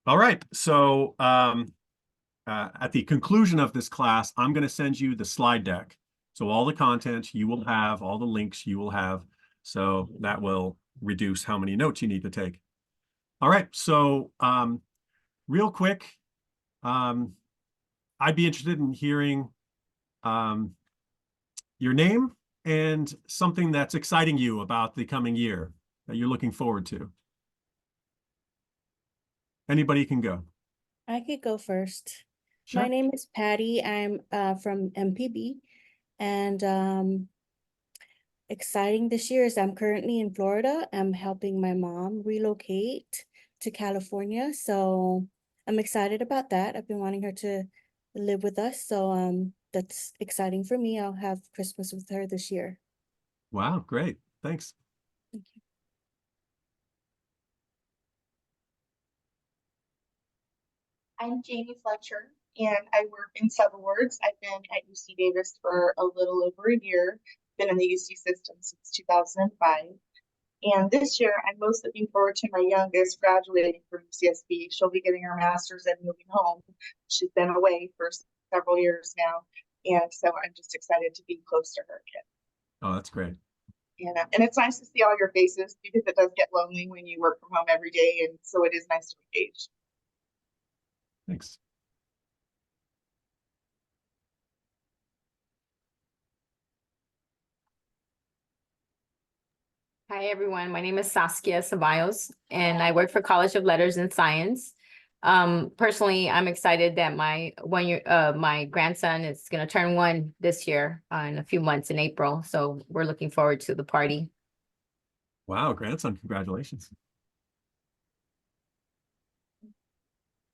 All right. So at the conclusion of this class, I'm going to send you the slide deck. So all the content you will have, all the links you will have. So that will reduce how many notes you need to take. All right. So real quick, I'd be interested in hearing your name and something that's exciting you about the coming year that you're looking forward to. Anybody can go. I could go first. Sure. My name is Patty. I'm from MPB, and exciting this year is I'm currently in Florida. I'm helping my mom relocate to California, so I'm excited about that. I've been wanting her to live with us, so that's exciting for me. I'll have Christmas with her this year. Wow, great. Thanks. Thank you. I'm Jamie Fletcher, and I work in subawards. I've been at UC Davis for a little over a year, been in the UC system since 2005. And this year, I'm most looking forward to my youngest graduating from UCSB. She'll be getting her master's and moving home. She's been away for several years now. And so I'm just excited to be close to her kid. Oh, that's great. And it's nice to see all your faces because it does get lonely when you work from home every day. And so it is nice to engage. Thanks. Hi, everyone. My name is Saskia Ceballos, and I work for College of Letters and Science. Personally, I'm excited that my grandson is going to turn 1 this year in a few months in April. So we're looking forward to the party. Wow, grandson, congratulations.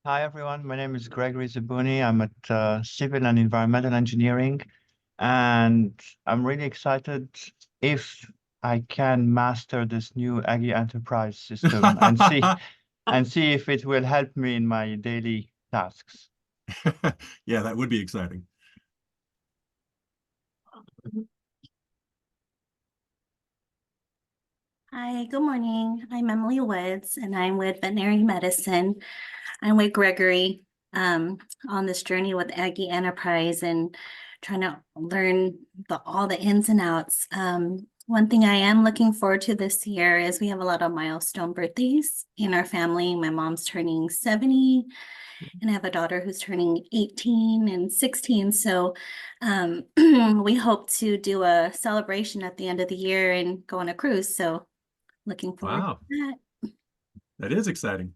Hi, everyone. My name is Gregory Zabuni. I'm at Civil and Environmental Engineering, and I'm really excited if I can master this new Aggie Enterprise system and see if it will help me in my daily tasks. Yeah, that would be exciting. Hi, good morning. I'm Emily Woods, and I'm with Veterinary Medicine. I'm with Gregory on this journey with Aggie Enterprise and trying to learn all the ins and outs. One thing I am looking forward to this year is we have a lot of milestone birthdays in our family. My mom's turning 70, and I have a daughter who's turning 18 and 16. So we hope to do a celebration at the end of the year and go on a cruise. So looking forward to that. That is exciting.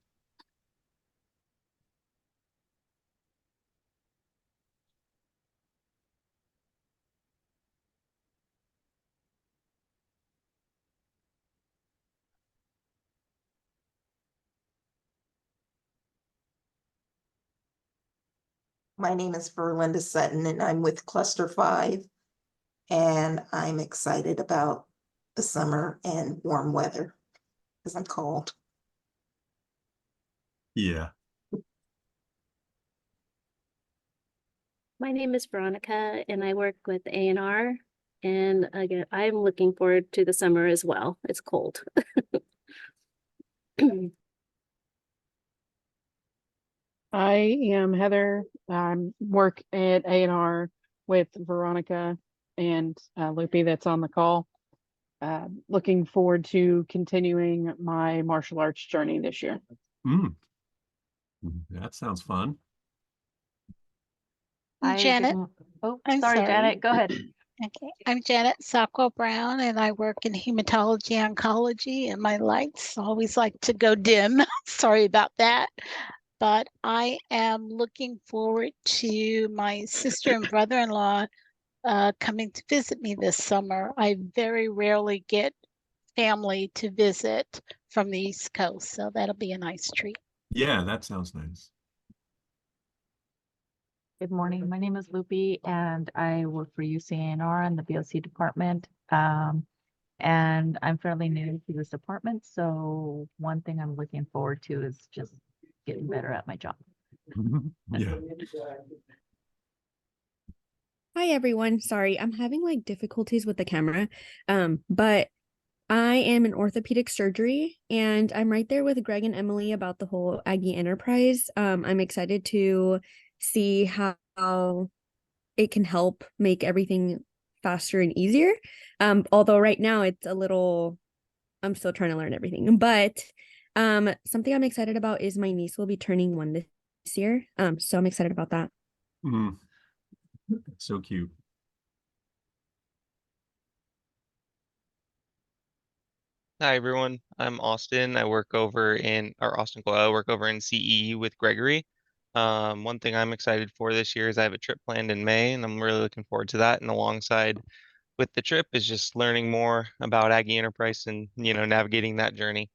My name is Verlinda Sutton, and I'm with Cluster 5, and I'm excited about the summer and warm weather because I'm cold. Yeah. My name is Veronica, and I work with A&R, and again, I'm looking forward to the summer as well. It's cold. I am Heather. I work at A&R with Veronica and Loopy that's on the call. Looking forward to continuing my martial arts journey this year. That sounds fun. I'm Janet. I'm sorry, Janet. Go ahead. Okay, I'm Janet Sacco Brown, and I work in hematology oncology, and my lights always like to go dim. Sorry about that. But I am looking forward to my sister and brother-in-law coming to visit me this summer. I very rarely get family to visit from the East Coast, so that'll be a nice treat. Yeah, that sounds nice. Good morning. My name is Loopy, and I work for UCANR in the BOC department. And I'm fairly new to this department, so one thing I'm looking forward to is just getting better at my job. Yeah. Hi everyone. Sorry, I'm having like difficulties with the camera. But I am in orthopedic surgery, and I'm right there with Greg and Emily about the whole Aggie enterprise. I'm excited to see how it can help make everything faster and easier. Although right now it's a little, I'm still trying to learn everything. But something I'm excited about is my niece will be turning 1 this year. So I'm excited about that. Mm. So cute. Hi everyone, I'm Austin. I work over in Austin Cole. I work over in CEE with Gregory. One thing I'm excited for this year is I have a trip planned in May, and I'm really looking forward to that. And alongside with the trip is just learning more about Aggie Enterprise and navigating that journey.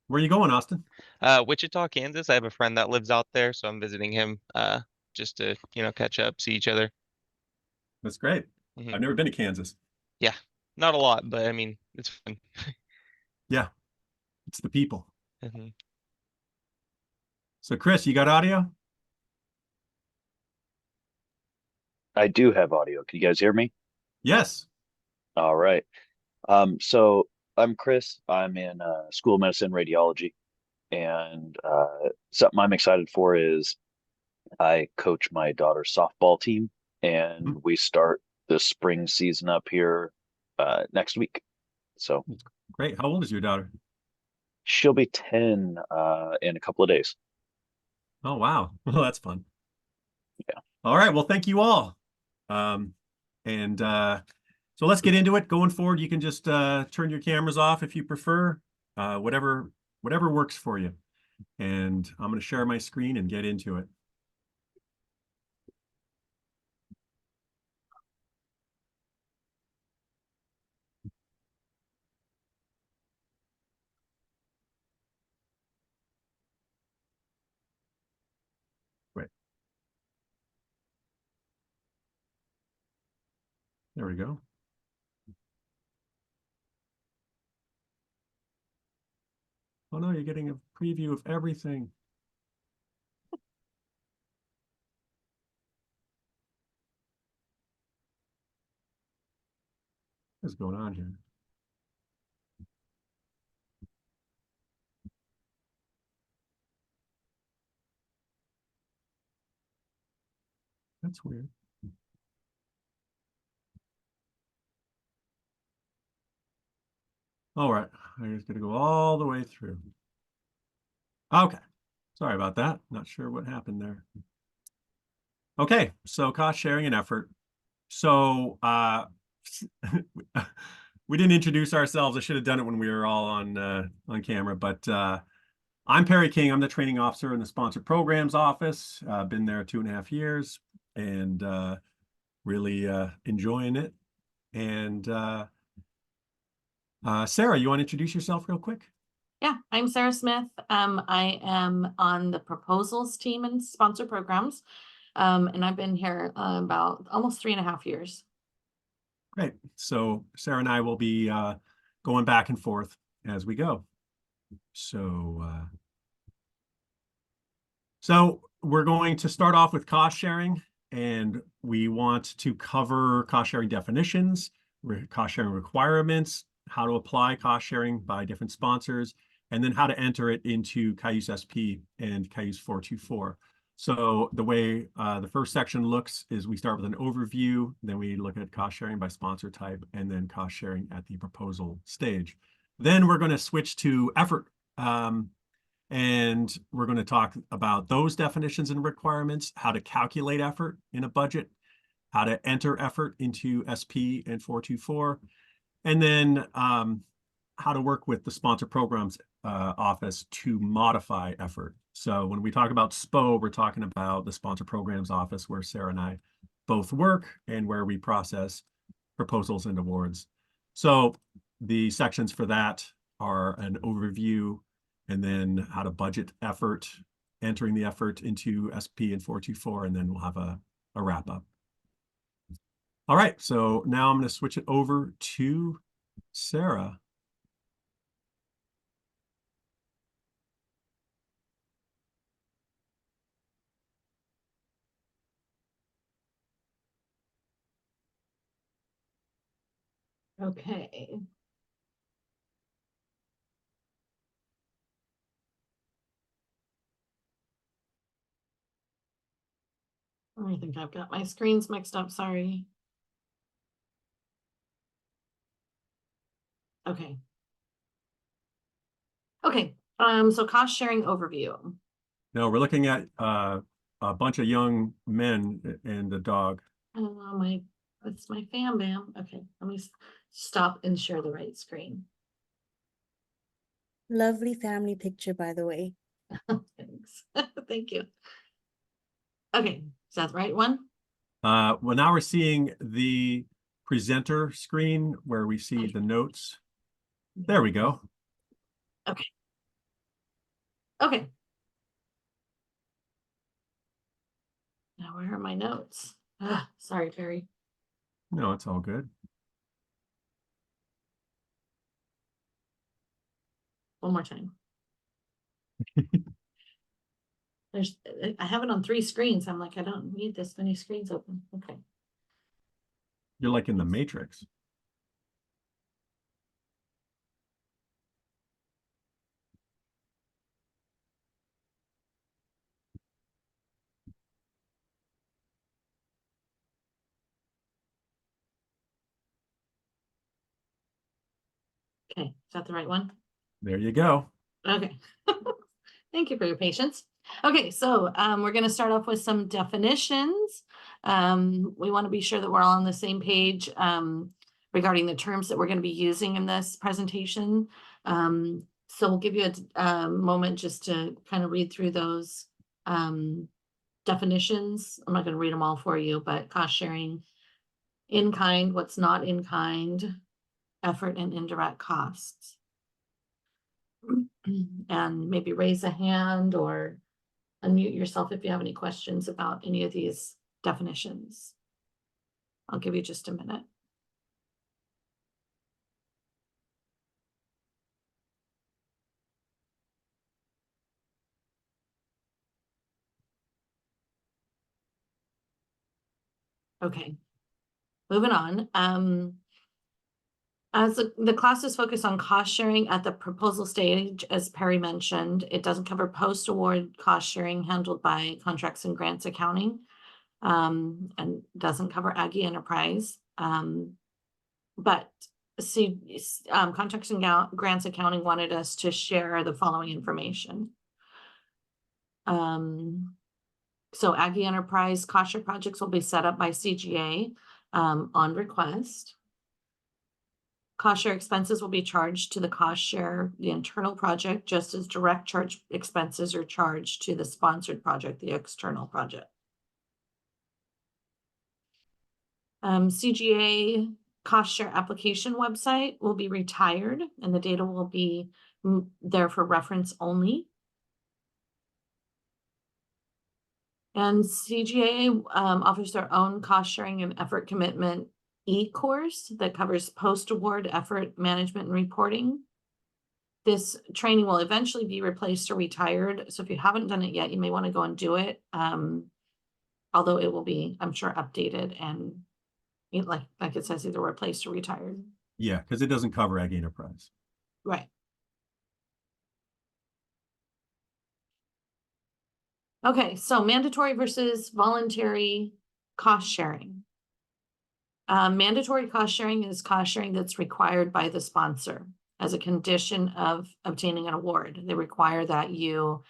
Where are you going, Austin? Wichita, Kansas. I have a friend that lives out there, so I'm visiting him just to catch up, see each other. That's great. Mhm. I've never been to Kansas. Yeah, not a lot, but I mean it's fun. Yeah, it's the people. Mhm. So Chris, you got audio? I do have audio. Can you guys hear me? Yes. All right. So I'm Chris. I'm in School of Medicine Radiology, and something I'm excited for is I coach my daughter's softball team, and we start the spring season up here next week. So Great. How old is your daughter? she'll be 10 in a couple of days. Oh, wow. Well, that's fun. Yeah. All right. Well, thank you all. Um, and so let's get into it. Going forward, you can just turn your cameras off if you prefer, whatever works for you. And I'm going to share my screen and get into it. Wait. There we go. Oh no, you're getting a preview of everything. What's going on here? That's weird. All right, I'm just gonna go all the way through. Okay, sorry about that. Not sure what happened there. Okay, so cost sharing and effort. So we didn't introduce ourselves. I should have done it when we were all on camera, but I'm Perry King. I'm the training officer in the sponsored programs office. Been there 2.5 years and really enjoying it. And Sarah, you want to introduce yourself real quick? Yeah, I'm Sarah Smith. I am on the proposals team and sponsor programs. And I've been here about almost 3.5 years. Great. So Sarah and I will be going back and forth as we go. So we're going to start off with cost sharing, and we want to cover cost sharing definitions, cost sharing requirements, how to apply cost sharing by different sponsors, and then how to enter it into Cayuse SP and Cayuse 424. So the way the first section looks is we start with an overview, then we look at cost sharing by sponsor type, and then cost sharing at the proposal stage. Then we're going to switch to effort. And we're going to talk about those definitions and requirements, how to calculate effort in a budget, how to enter effort into SP and 424, and then how to work with the sponsor programs office to modify effort. So when we talk about SPO, we're talking about the sponsor programs office where Sarah and I both work and where we process proposals and awards. So the sections for that are an overview, and then how to budget effort, entering the effort into SP and 424, and then we'll have a wrap up. All right, so now I'm going to switch it over to Sarah. Okay. I think I've got my screens mixed up, sorry. Okay. Okay, so cost sharing overview. No, we're looking at a bunch of young men and a dog. Oh, that's my fam bam. Okay, let me stop and share the right screen. Lovely family picture, by the way. Thanks. Thank you. Okay, is that the right one? Well, now we're seeing the presenter screen where we see the notes. There we go. Okay. Okay. Now where are my notes? Sorry, Terry. No, it's all good. One more time. I have it on 3 screens. I'm like, I don't need this many screens open. Okay. You're like in the Matrix. Okay, is that the right one? There you go. Okay. Thank you for your patience. Okay, so we're going to start off with some definitions. We want to be sure that we're all on the same page regarding the terms that we're going to be using in this presentation. So we'll give you a moment just to kind of read through those definitions. I'm not going to read them all for you, but cost sharing, in kind, what's not in kind, effort and indirect costs. And maybe raise a hand or unmute yourself if you have any questions about any of these definitions. I'll give you just a minute. Okay, moving on. As the class is focused on cost sharing at the proposal stage, as Perry mentioned, it doesn't cover post-award cost sharing handled by contracts and grants accounting, and doesn't cover Aggie Enterprise. But contracts and grants accounting wanted us to share the following information. So Aggie Enterprise cost share projects will be set up by CGA on request. Cost share expenses will be charged to the cost share, the internal project, just as direct charge expenses are charged to the sponsored project, the external project. CGA cost share application website will be retired and the data will be there for reference only. And CGA offers their own cost sharing and effort commitment e-course that covers post-award effort management and reporting. This training will eventually be replaced or retired. So if you haven't done it yet, you may want to go and do it. Although it will be, I'm sure, updated and like it says, either replaced or retired. Yeah, because it doesn't cover Aggie Enterprise. Right. Okay, so mandatory versus voluntary cost sharing. Mandatory cost sharing is cost sharing that's required by the sponsor as a condition of obtaining an award. They require that you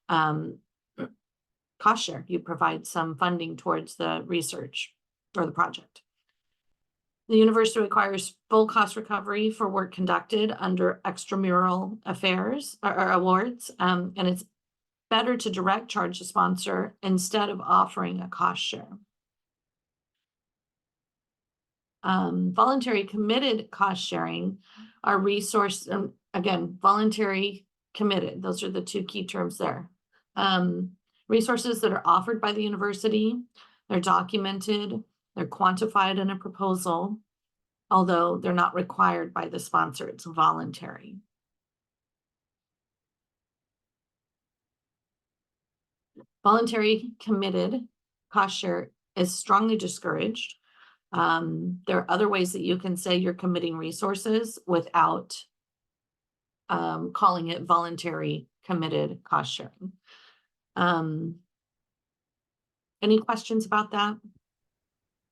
cost share, you provide some funding towards the research or the project. The university requires full cost recovery for work conducted under extramural affairs or awards, and it's better to direct charge the sponsor instead of offering a cost share. Voluntary committed cost sharing are resource, again, voluntary committed. Those are the 2 key terms there. Resources that are offered by the university, they're documented, they're quantified in a proposal, although they're not required by the sponsor, it's voluntary. Voluntary committed cost share is strongly discouraged. There are other ways that you can say you're committing resources without calling it voluntary committed cost sharing. Any questions about that?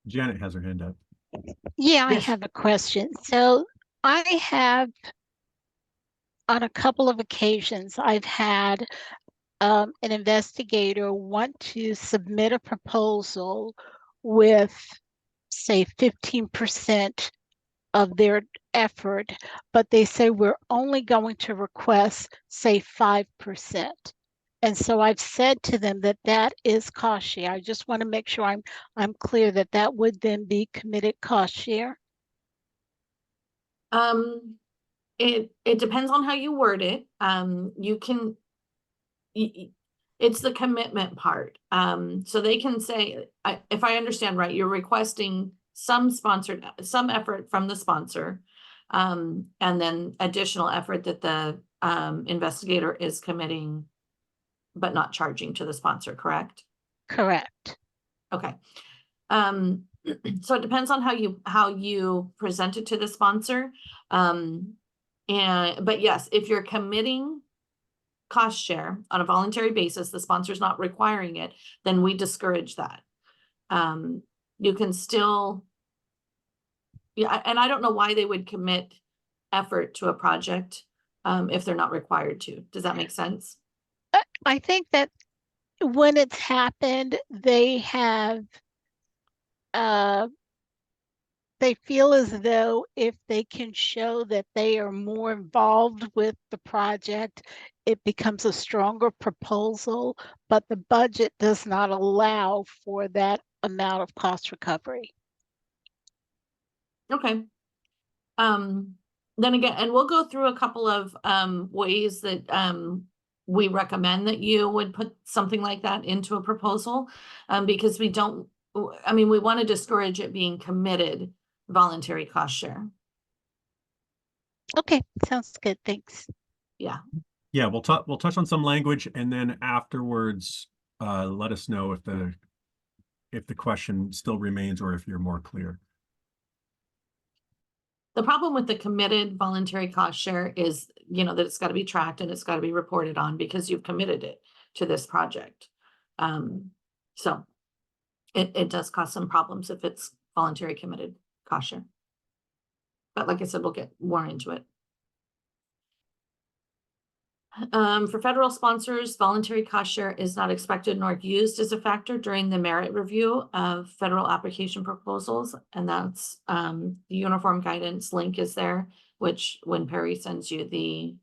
Janet has her hand up. Yeah, I Yes. have a question. So I have, on a couple of occasions, I've had an investigator want to submit a proposal with, say, 15% of their effort, but they say we're only going to request, say, 5%. And so I've said to them that that is cost share. I just want to make sure I'm clear that that would then be committed cost share. It depends on how you word it. You can, it's the commitment part. So they can say, if I understand right, you're requesting some effort from the sponsor, and then additional effort that the investigator is committing, but not charging to the sponsor, correct? Correct. Okay. So it depends on how you present it to the sponsor. But yes, if you're committing cost share on a voluntary basis, the sponsor's not requiring it, then we discourage that. You can still, yeah, and I don't know why they would commit effort to a project if they're not required to. Does that make sense? I think that when it's happened, they have they feel as though if they can show that they are more involved with the project, it becomes a stronger proposal, but the budget does not allow for that amount of cost recovery. Okay. Then again, and we'll go through a couple of ways that we recommend that you would put something like that into a proposal, because we don't, I mean, we want to discourage it being committed voluntary cost share. Okay, sounds good. Thanks. Yeah. Yeah, we'll touch on some language, and then afterwards, let us know if the question still remains or if you're more clear. The problem with the committed voluntary cost share is, that it's got to be tracked and it's got to be reported on because you've committed it to this project. So it does cause some problems if it's voluntary committed cost share. But like I said, we'll get more into it. For federal sponsors, voluntary cost share is not expected nor used as a factor during the merit review of federal application proposals. And that's the uniform guidance link is there, which when Perry sends you the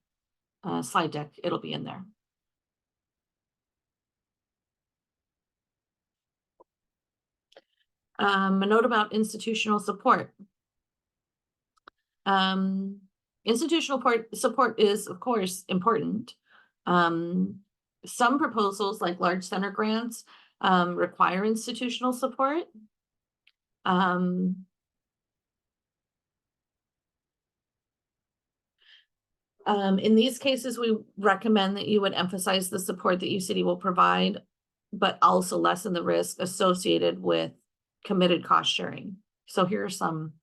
slide deck, it'll be in there. A note about institutional support. Institutional support is, of course, important. Some proposals, like large center grants, require institutional support. In these cases, we recommend that you would emphasize the support that UCD will provide, but also lessen the risk associated with committed cost sharing. So here are some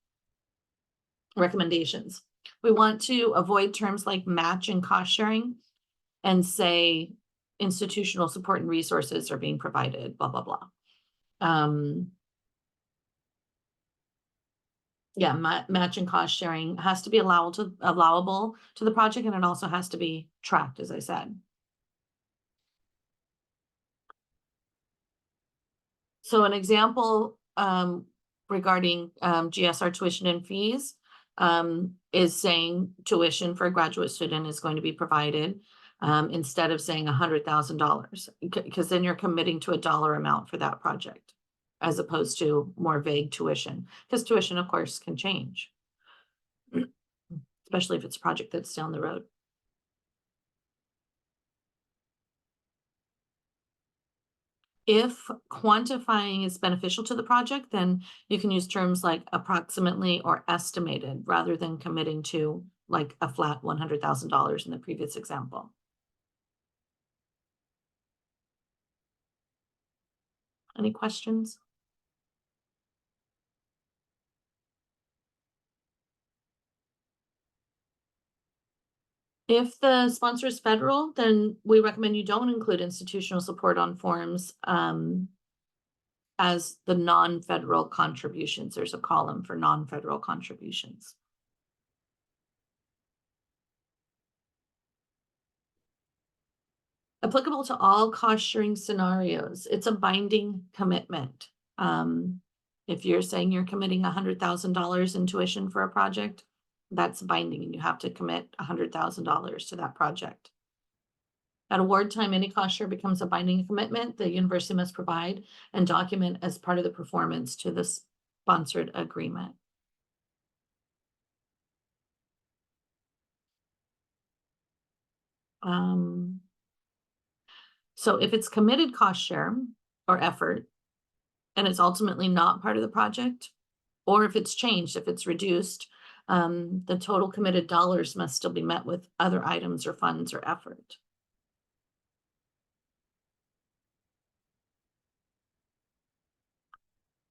recommendations. We want to avoid terms like match and cost sharing and say institutional support and resources are being provided, blah, blah, blah. Yeah, match and cost sharing has to be allowable to the project, and it also has to be tracked, as I said. So an example regarding GSR tuition and fees is saying tuition for a graduate student is going to be provided instead of saying $100,000, because then you're committing to a dollar amount for that project, as opposed to more vague tuition, because tuition, of course, can change, especially if it's a project that's down the road. If quantifying is beneficial to the project, then you can use terms like approximately or estimated rather than committing to like a flat $100,000 in the previous example. Any questions? If the sponsor is federal, then we recommend you don't include institutional support on forms as the non-federal contributions. There's a column for non-federal contributions. Applicable to all cost sharing scenarios. It's a binding commitment. If you're saying you're committing $100,000 in tuition for a project, that's binding and you have to commit $100,000 to that project. At award time, any cost share becomes a binding commitment the university must provide and document as part of the performance to the sponsored agreement. So if it's committed cost share or effort, and it's ultimately not part of the project, or if it's changed, if it's reduced, the total committed dollars must still be met with other items or funds or effort.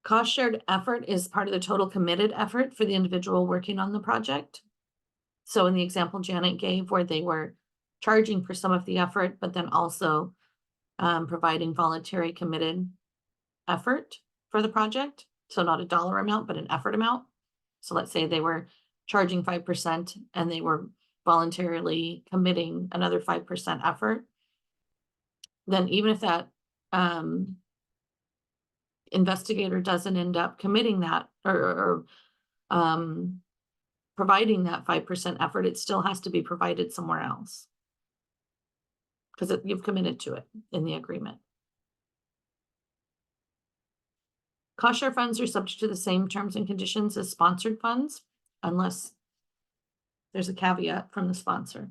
Cost shared effort is part of the total committed effort for the individual working on the project. So in the example Janet gave where they were charging for some of the effort, but then also providing voluntary committed effort for the project. So not a dollar amount, but an effort amount. So let's say they were charging 5% and they were voluntarily committing another 5% effort. Then even if that investigator doesn't end up committing that or providing that 5% effort, it still has to be provided somewhere else because you've committed to it in the agreement. Cost share funds are subject to the same terms and conditions as sponsored funds, unless there's a caveat from the sponsor.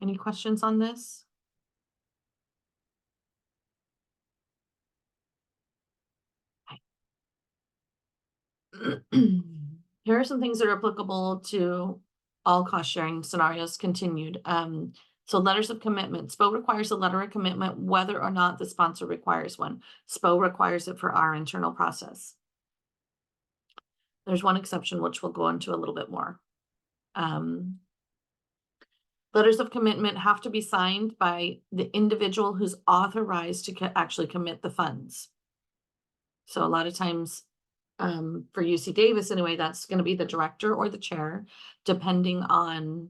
Any questions on this? Here are some things that are applicable to all cost sharing scenarios continued. So letters of commitment. SPO requires a letter of commitment whether or not the sponsor requires one. SPO requires it for our internal process. There's one exception, which we'll go into a little bit more. Letters of commitment have to be signed by the individual who's authorized to actually commit the funds. So a lot of times, for UC Davis anyway, that's going to be the director or the chair, depending on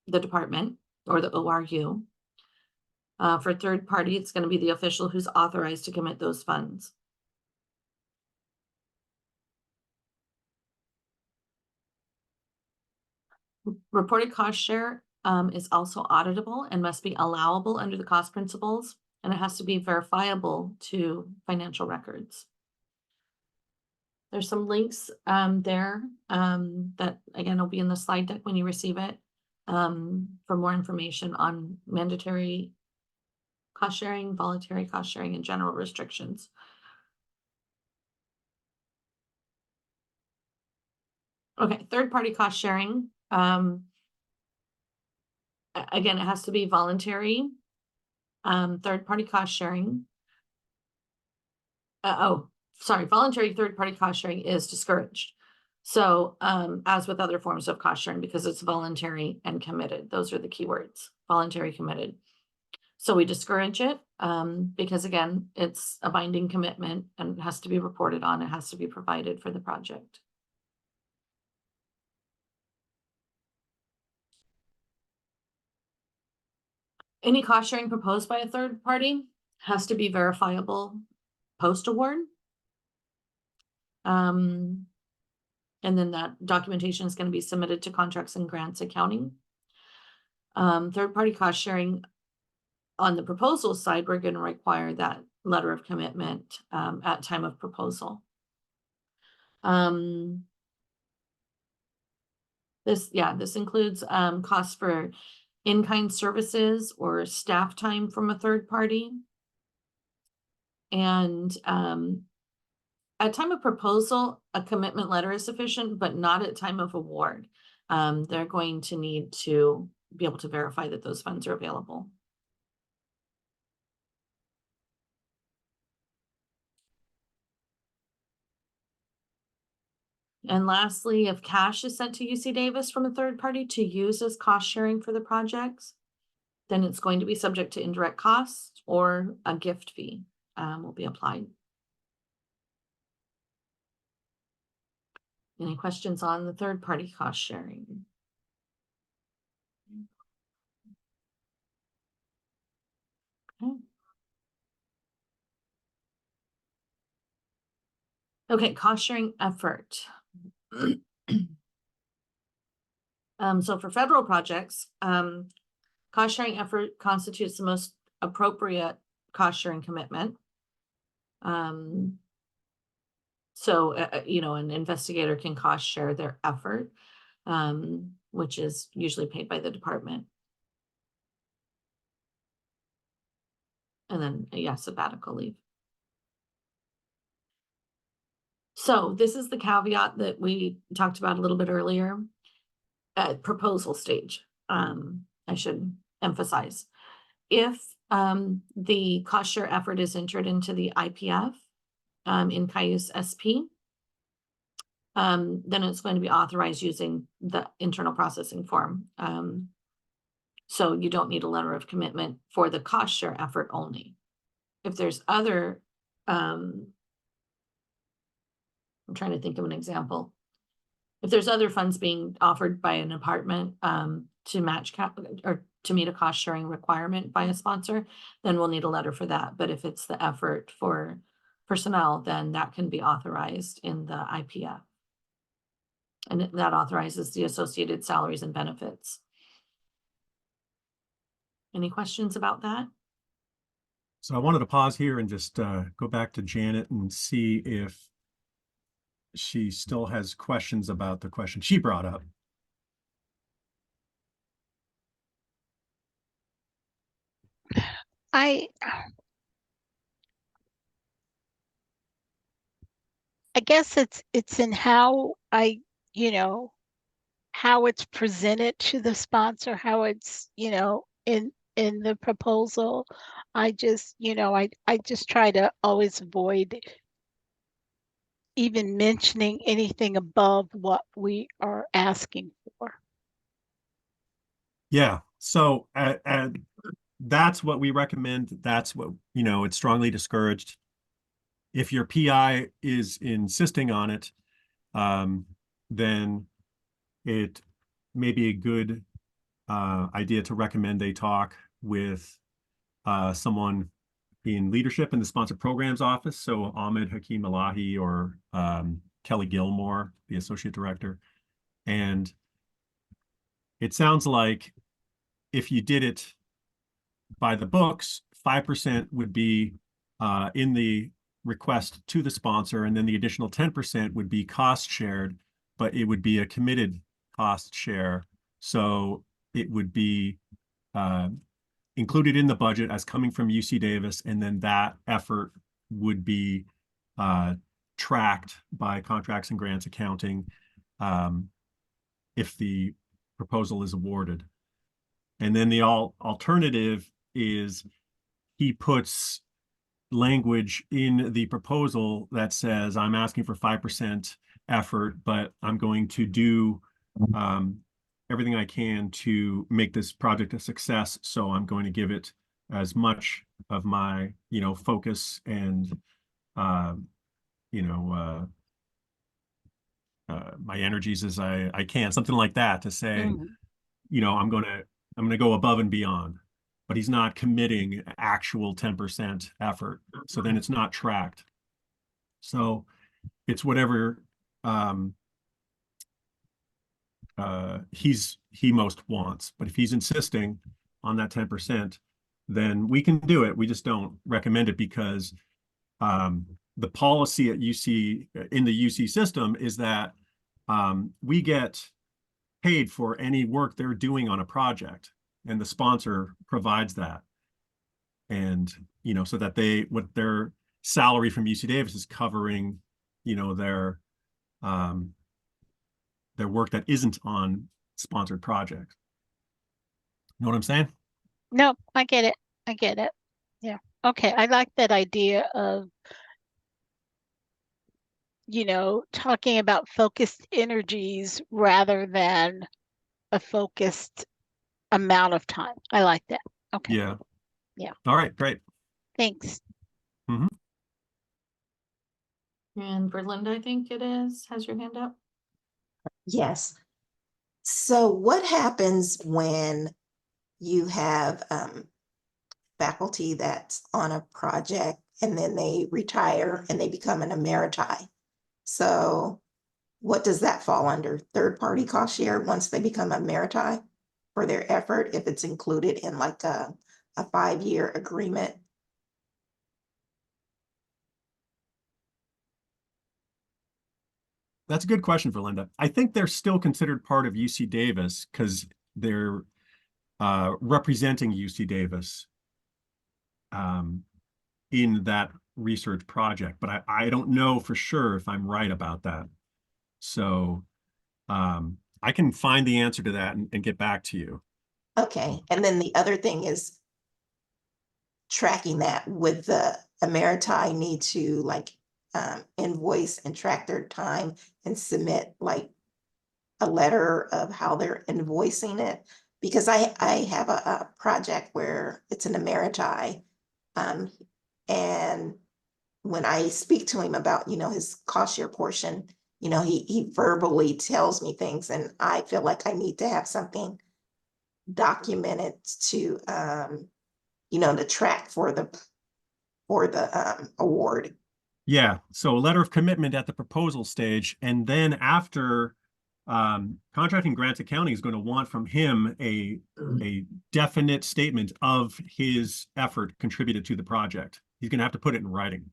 the department or the ORU. For third party, it's going to be the official who's authorized to commit those funds. Reported cost share is also auditable and must be allowable under the cost principles, and it has to be verifiable to financial records. There's some links there that, again, will be in the slide deck when you receive it for more information on mandatory cost sharing, voluntary cost sharing, and general restrictions. Okay, third-party cost sharing. Again, it has to be voluntary. Third-party cost sharing. Voluntary third-party cost sharing is discouraged. So as with other forms of cost sharing, because it's voluntary and committed, those are the key words, voluntary, committed. So we discourage it because, again, it's a binding commitment and it has to be reported on. It has to be provided for the project. Any cost sharing proposed by a third party has to be verifiable post-award. And then that documentation is going to be submitted to contracts and grants accounting. Third-party cost sharing on the proposal side, we're going to require that letter of commitment at time of proposal. This includes costs for in-kind services or staff time from a third party. And at time of proposal, a commitment letter is sufficient, but not at time of award. They're going to need to be able to verify that those funds are available. And lastly, if cash is sent to UC Davis from a third party to use as cost sharing for the projects, then it's going to be subject to indirect costs or a gift fee will be applied. Any questions on the third-party cost sharing? Okay. Okay, cost sharing effort. So for federal projects, cost sharing effort constitutes the most appropriate cost sharing commitment. So, an investigator can cost share their effort, which is usually paid by the department. And then, yeah, sabbatical leave. So this is the caveat that we talked about a little bit earlier at proposal stage. I should emphasize, if the cost share effort is entered into the IPF in Cayuse SP, then it's going to be authorized using the internal processing form. So you don't need a letter of commitment for the cost share effort only. If there's other, I'm trying to think of an example. If there's other funds being offered by an department to match or to meet a cost sharing requirement by a sponsor, then we'll need a letter for that. But if it's the effort for personnel, then that can be authorized in the IPF. And that authorizes the associated salaries and benefits. Any questions about that? So I wanted to pause here and just go back to Janet and see if she still has questions about the question she brought up. I guess it's in how how it's presented to the sponsor, how it's, in the proposal. I just, I just try to always avoid even mentioning anything above what we are asking for. Yeah, so that's what we recommend. That's what, it's strongly discouraged. If your PI is insisting on it, then it may be a good idea to recommend a talk with someone in leadership in the sponsored programs office. So Ahmed Hakim Elahi or Kelly Gilmore, the associate director. And it sounds like if you did it by the books, 5% would be in the request to the sponsor, and then the additional 10% would be cost shared, but it would be a committed cost share. So it would be included in the budget as coming from UC Davis, and then that effort would be tracked by contracts and grants accounting if the proposal is awarded. And then the alternative is he puts language in the proposal that says, I'm asking for 5% effort, but I'm going to do everything I can to make this project a success. So I'm going to give it as much of my, focus and, my energies as I can, something like that, to say, I'm going to go above and beyond. But he's not committing actual 10% effort. So then it's not tracked. So it's whatever he most wants. But if he's insisting on that 10%, then we can do it. We just don't recommend it because the policy at UC, in the UC system, is that we get paid for any work they're doing on a project, and the sponsor provides that. And, so that what their salary from UC Davis is covering, their work that isn't on sponsored projects. You know what I'm saying? No, I get it. I get it. Yeah. Okay. I like that idea of, talking about focused energies rather than a focused amount of time. I like that. Okay. Yeah. Yeah. All right, great. Thanks. Mhm. And for Linda, I think it is, has your hand up. Yes. So what happens when you have faculty that's on a project and then they retire and they become an emeriti? So what does that fall under? Third-party cost share once they become emeriti for their effort, if it's included in like a 5-year agreement? That's a good question for Linda. I think they're still considered part of UC Davis because they're representing UC Davis in that research project, but I don't know for sure if I'm right about that. So I can find the answer to that and get back to you. Okay, and then the other thing is tracking that. Would the emeriti need to like invoice and track their time and submit like a letter of how they're invoicing it? Because I have a project where it's an emeriti, and when I speak to him about, his cost share portion, he verbally tells me things, and I feel like I need to have something documented to, to track for the award. Yeah, so a letter of commitment at the proposal stage, and then after contracting grants accounting is going to want from him a definite statement of his effort contributed to the project. He's going to have to put it in writing.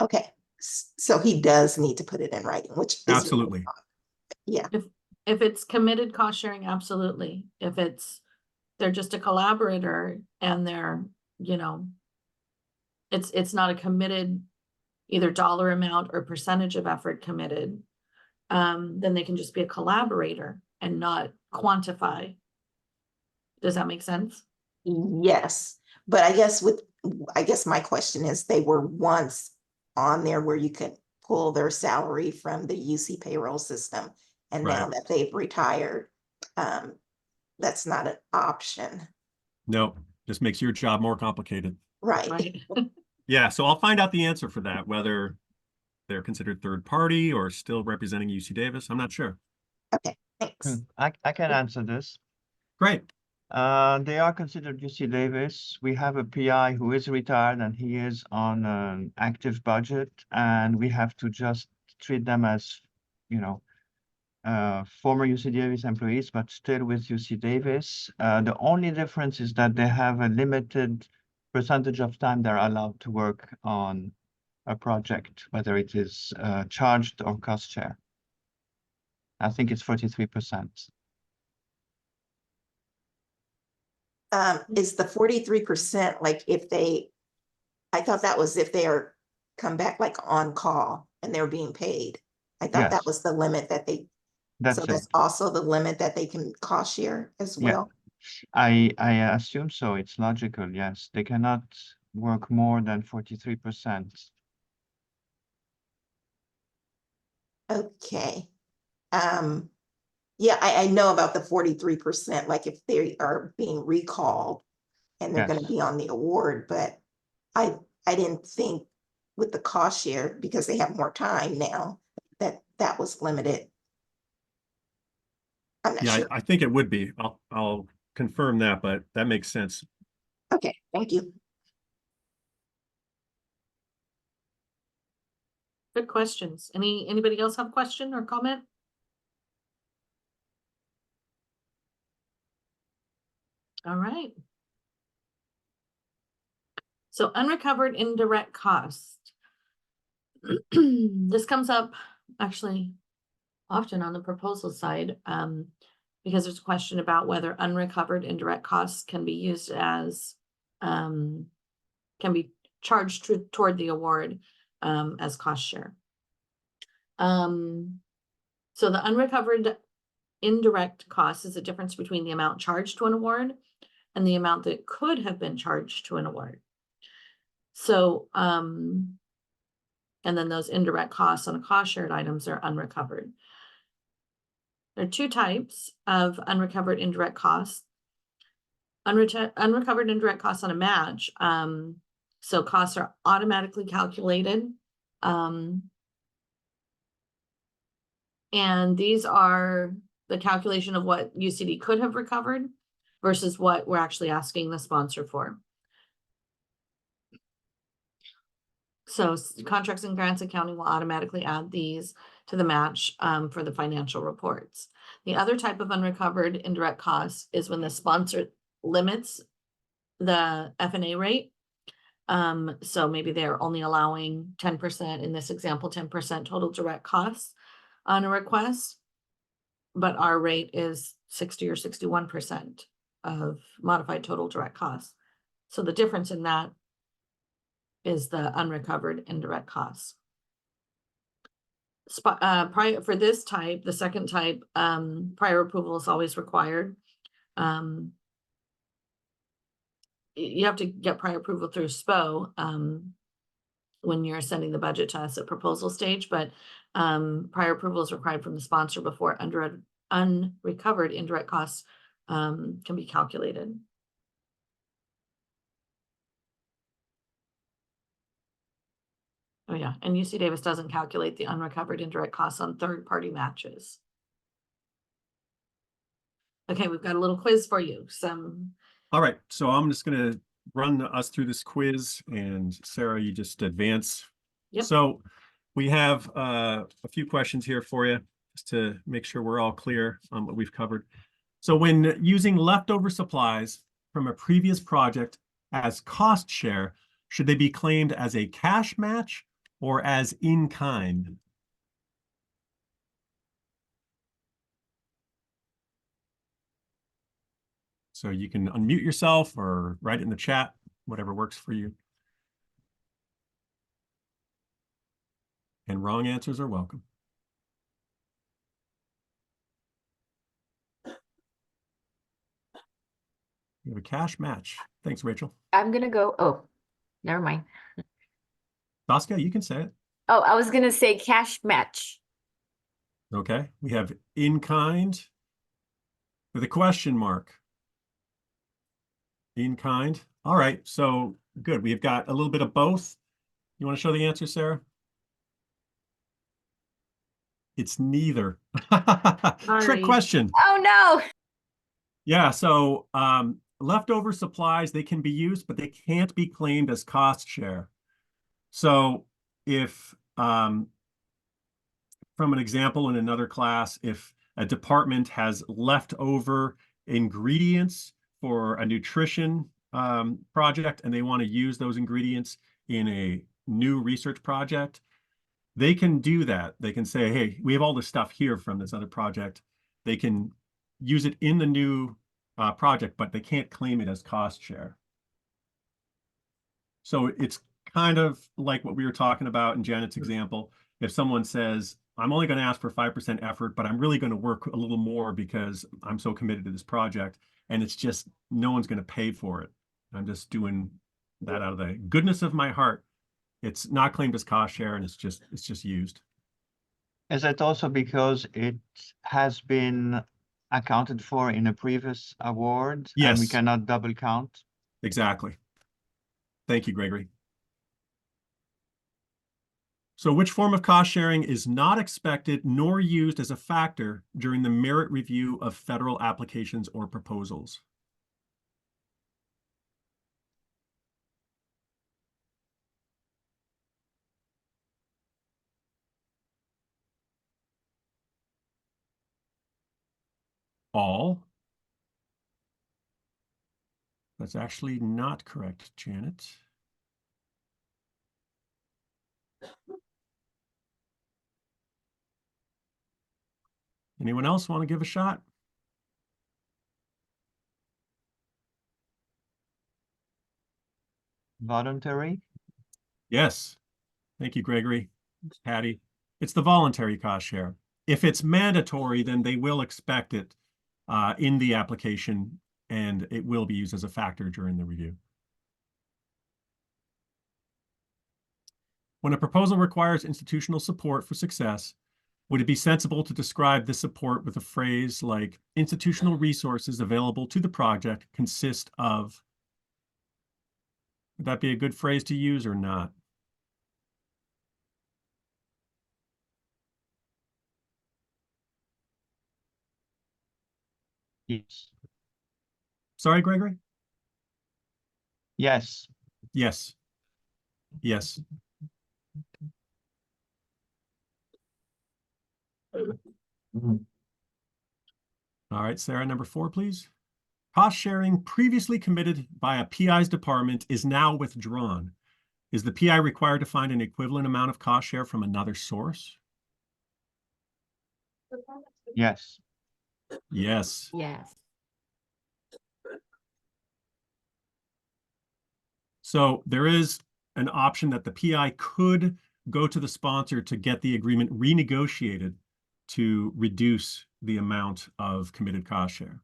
Okay, so he does need to put it in writing, which is Absolutely. Yeah. If it's committed cost sharing, absolutely. If they're just a collaborator and they're, it's not a committed either dollar amount or percentage of effort committed, then they can just be a collaborator and not quantify. Does that make sense? Yes, but I guess my question is, they were once on there where you could pull their salary from the UC payroll system, and now Right. that they've retired, that's not an option. No, just makes your job more complicated. Right. Right. Yeah, so I'll find out the answer for that, whether they're considered third party or still representing UC Davis. I'm not sure. Okay, thanks. I can answer this. Great. They are considered UC Davis. We have a PI who is retired and he is on an active budget, and we have to just treat them as, former UC Davis employees, but still with UC Davis. The only difference is that they have a limited percentage of time they're allowed to work on a project, whether it is charged or cost share. I think it's 43%. Is the 43% like I thought that was if they are come back like on call and they're being paid. I thought that Yes. was the limit that so That's that's it. also the limit that they can cost share as Yeah. well? I assume so. It's logical. Yes, they cannot work more than 43%. Okay. Yeah, I know about the 43%, like if they are being recalled and they're going to Yes. be on the award, but I didn't think with the cost share, because they have more time now, that was limited. I'm not Yeah, sure. I think it would be. I'll confirm that, but that makes sense. Okay, thank you. Good questions. Anybody else have a question or comment? All right. So unrecovered indirect cost. This comes up actually often on the proposal side, because there's a question about whether unrecovered indirect costs can be used as, can be charged toward the award as cost share. So the unrecovered indirect cost is the difference between the amount charged to an award and the amount that could have been charged to an award. So, and then those indirect costs on a cost shared items are unrecovered. There are two types of unrecovered indirect costs. unrecovered indirect costs on a match. So costs are automatically calculated. And these are the calculation of what UCD could have recovered versus what we're actually asking the sponsor for. So contracts and grants accounting will automatically add these to the match for the financial reports. The other type of unrecovered indirect costs is when the sponsor limits the F&A rate. So maybe they're only allowing 10%, in this example, 10% total direct costs on a request, but our rate is 60 or 61% of modified total direct costs. So the difference in that is the unrecovered indirect costs. Prior for this type, the second type, prior approval is always required. You have to get prior approval through SPO when you're sending the budget to us at proposal stage, but prior approval is required from the sponsor before unrecovered indirect costs can be calculated. Oh yeah, and UC Davis doesn't calculate the unrecovered indirect costs on third-party matches. Okay, we've got a little quiz for you. All right, so I'm just going to run us through this quiz, and Sarah, you just advance. Yep. So we have a few questions here for you, just to make sure we're all clear on what we've covered. So when using leftover supplies from a previous project as cost share, should they be claimed as a cash match or as in kind? So you can unmute yourself or write it in the chat, whatever works for you. And wrong answers are welcome. You have a cash match. Thanks, Rachel. I'm gonna go, oh, never mind. Saskia, you can say it. Oh, I was gonna say cash match. Okay, we have in kind with a question mark. In kind. All right, so good. We've got a little bit of both. You want to show the answer, Sarah? It's neither. Trick question. Oh no. Yeah, so leftover supplies, they can be used, but they can't be claimed as cost share. So if, from an example in another class, if a department has leftover ingredients for a nutrition project and they want to use those ingredients in a new research project, they can do that. They can say, hey, we have all this stuff here from this other project. They can use it in the new project, but they can't claim it as cost share. So it's kind of like what we were talking about in Janet's example. If someone says, I'm only going to ask for 5% effort, but I'm really going to work a little more because I'm so committed to this project, and it's just no one's going to pay for it. I'm just doing that out of the goodness of my heart. It's not claimed as cost share, and it's just used. Is it also because it has been accounted for in a previous award? Yes. And we cannot double count? Exactly. Thank you, Gregory. So which form of cost sharing is not expected nor used as a factor during the merit review of federal applications or proposals? All. That's actually not correct, Janet. Anyone else want to give a shot? Voluntary? Yes. Thank you, Gregory. Patty. It's the voluntary cost share. If it's mandatory, then they will expect it in the application, and it will be used as a factor during the review. When a proposal requires institutional support for success, Would it be sensible to describe this support with a phrase like institutional resources available to the project consist of? Would that be a good phrase to use or not? Yes. Sorry, Gregory? Yes. Yes. Yes. All right, Sarah, number 4, please. Cost sharing previously committed by a PI's department is now withdrawn. Is the PI required to find an equivalent amount of cost share from another source? Yes. Yes. Yes. So there is an option that the PI could go to the sponsor to get the agreement renegotiated to reduce the amount of committed cost share.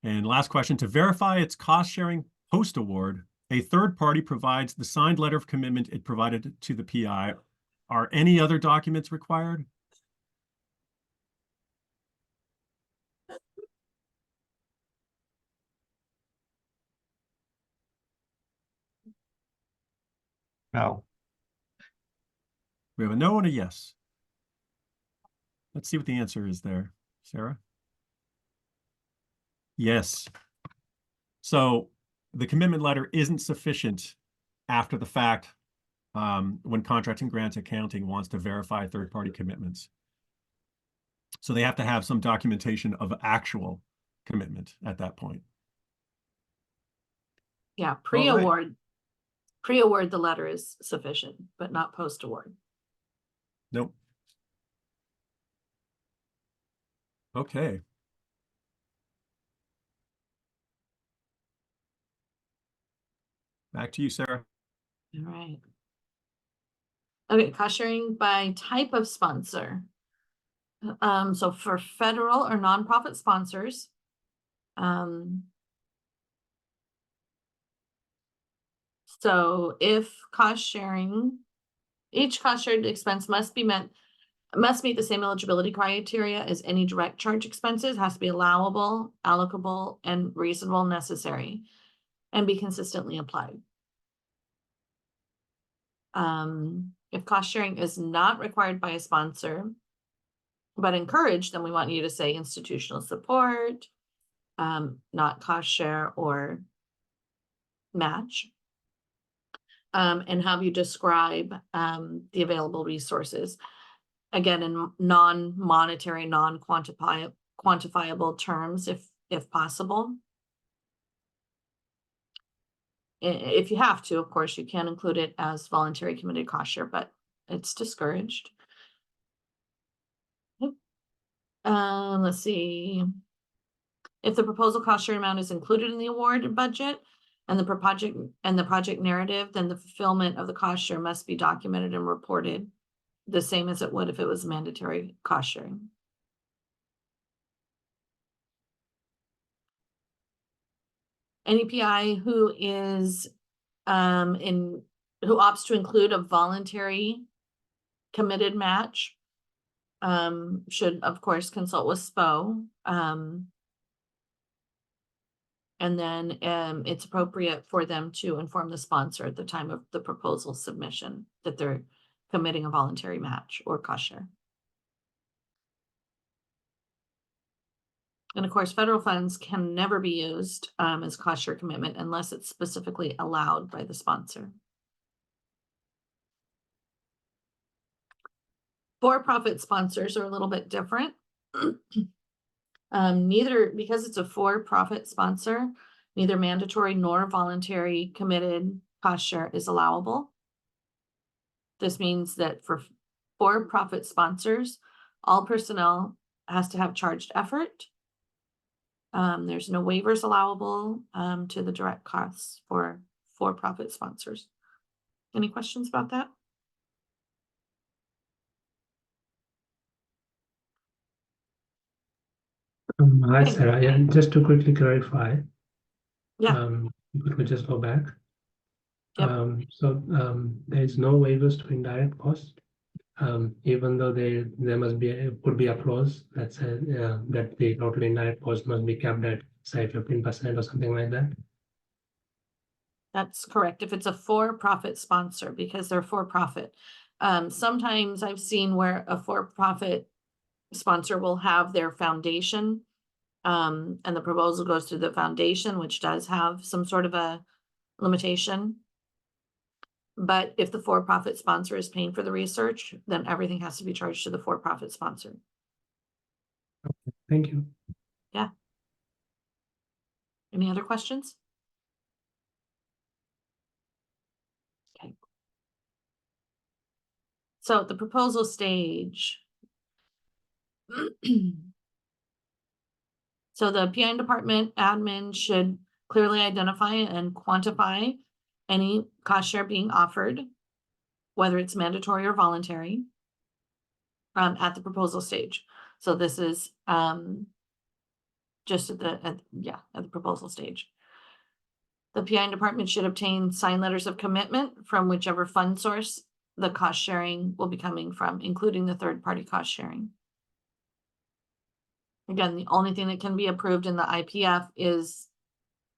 And last question, to verify its cost sharing post award, a third party provides the signed letter of commitment it provided to the PI. Are any other documents required? No. We have a no and a yes. Let's see what the answer is there, Sarah. Yes. So the commitment letter isn't sufficient after the fact when contracts and grants accounting wants to verify third-party commitments. So they have to have some documentation of actual commitment at that point. Yeah, pre-award. Pre-award, the letter is sufficient, but not post-award. Nope. Okay. Back to you, Sarah. All right. Okay, cost sharing by type of sponsor. So for federal or nonprofit sponsors, so if cost sharing, each cost shared expense must meet the same eligibility criteria as any direct charge expenses, has to be allowable, allocable, and reasonable, necessary, and be consistently applied. If cost sharing is not required by a sponsor, but encouraged, then we want you to say institutional support, not cost share or match. And have you describe the available resources. Again, in non-monetary, non-quantifiable terms, if possible. If you have to, of course, you can include it as voluntary committed cost share, but it's discouraged. Let's see. If the proposal cost share amount is included in the award budget and the project narrative, then the fulfillment of the cost share must be documented and reported the same as it would if it was mandatory cost sharing. Any PI who is who opts to include a voluntary committed match should of course consult with SPO. And then it's appropriate for them to inform the sponsor at the time of the proposal submission that they're committing a voluntary match or cost share. And of course, federal funds can never be used as cost share commitment unless it's specifically allowed by the sponsor. For-profit sponsors are a little bit different. Because it's a for-profit sponsor, neither mandatory nor voluntary committed cost share is allowable. This means that for for-profit sponsors, all personnel has to have charged effort. There's no waivers allowable to the direct costs for for-profit sponsors. Any questions about that? Hi, Sarah. Yeah, just to quickly clarify. Yeah. If we could just go back. Yep. There is no waivers to indirect costs, even though there must be could be a clause that says that the total indirect cost must be capped at say 15% or something like that. That's correct. If it's a for-profit sponsor, because they're for-profit. Sometimes I've seen where a for-profit sponsor will have their foundation. And the proposal goes through the foundation, which does have some sort of a limitation. But if the for-profit sponsor is paying for the research, then everything has to be charged to the for-profit sponsor. Thank you. Yeah. Any other questions? Okay. So the proposal stage. So the PI department admin should clearly identify and quantify any cost share being offered, whether it's mandatory or voluntary, at the proposal stage. So this is just at the proposal stage. The PI department should obtain signed letters of commitment from whichever fund source the cost sharing will be coming from, including the third-party cost sharing. Again, the only thing that can be approved in the IPF is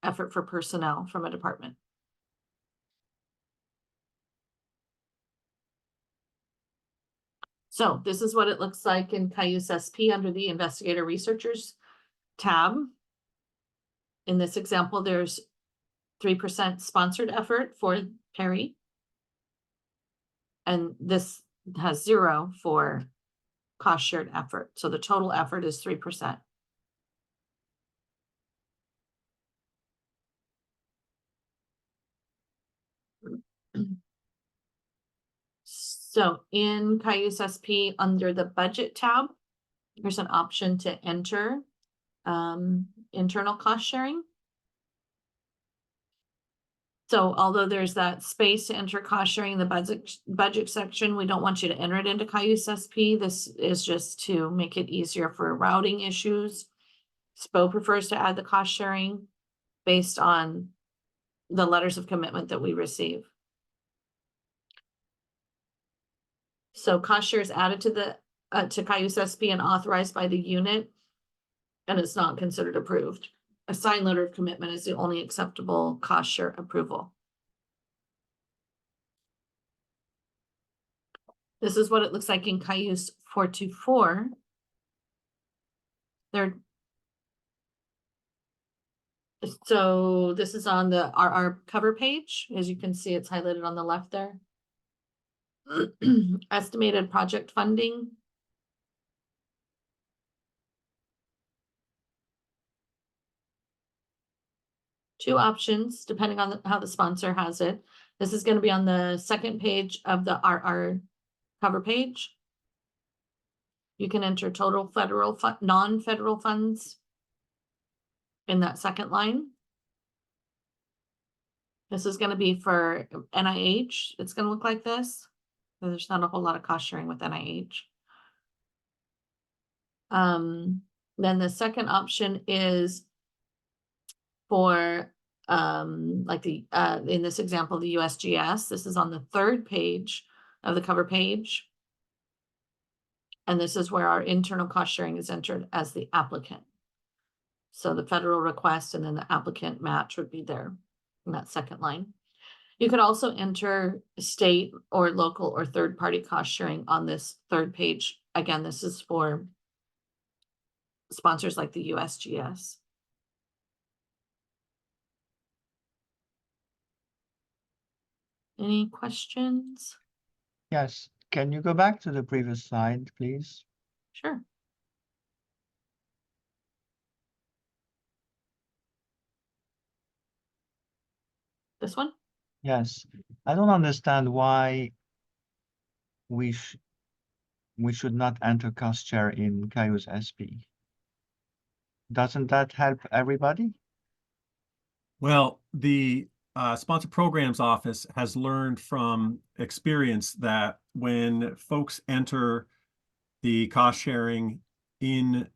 effort for personnel from a department. So this is what it looks like in Cayuse SP under the Investigator Researchers tab. In this example, there's 3% sponsored effort for Perry. And this has 0 for cost shared effort. So the total effort is 3%. So in Cayuse SP under the budget tab, there's an option to enter internal cost sharing. So although there's that space to enter cost sharing in the budget section, we don't want you to enter it into Cayuse SP. This is just to make it easier for routing issues. SPO prefers to add the cost sharing based on the letters of commitment that we receive. So cost share is added to the to Cayuse SP and authorized by the unit, and it's not considered approved. A signed letter of commitment is the only acceptable cost share approval. This is what it looks like in Cayuse 424. So this is on the RR cover page. As you can see, it's highlighted on the left there. Estimated project funding. Two options, depending on how the sponsor has it. This is going to be on the second page of the RR cover page. You can enter total federal non-federal funds in that second line. This is going to be for NIH. It's going to look like this. There's not a whole lot of cost sharing with NIH. Then the second option is for like the in this example, the USGS. This is on the third page of the cover page. And this is where our internal cost sharing is entered as the applicant. So the federal request and then the applicant match would be there in that second line. You could also enter state or local or third-party cost sharing on this third page. Again, this is for sponsors like the USGS. Any questions? Yes. Can you go back to the previous slide, please? Sure. This one? Yes. I don't understand why we should not enter cost share in Cayuse SP. Doesn't that help everybody? Well, the Sponsor Programs Office has learned from experience that when folks enter the cost sharing in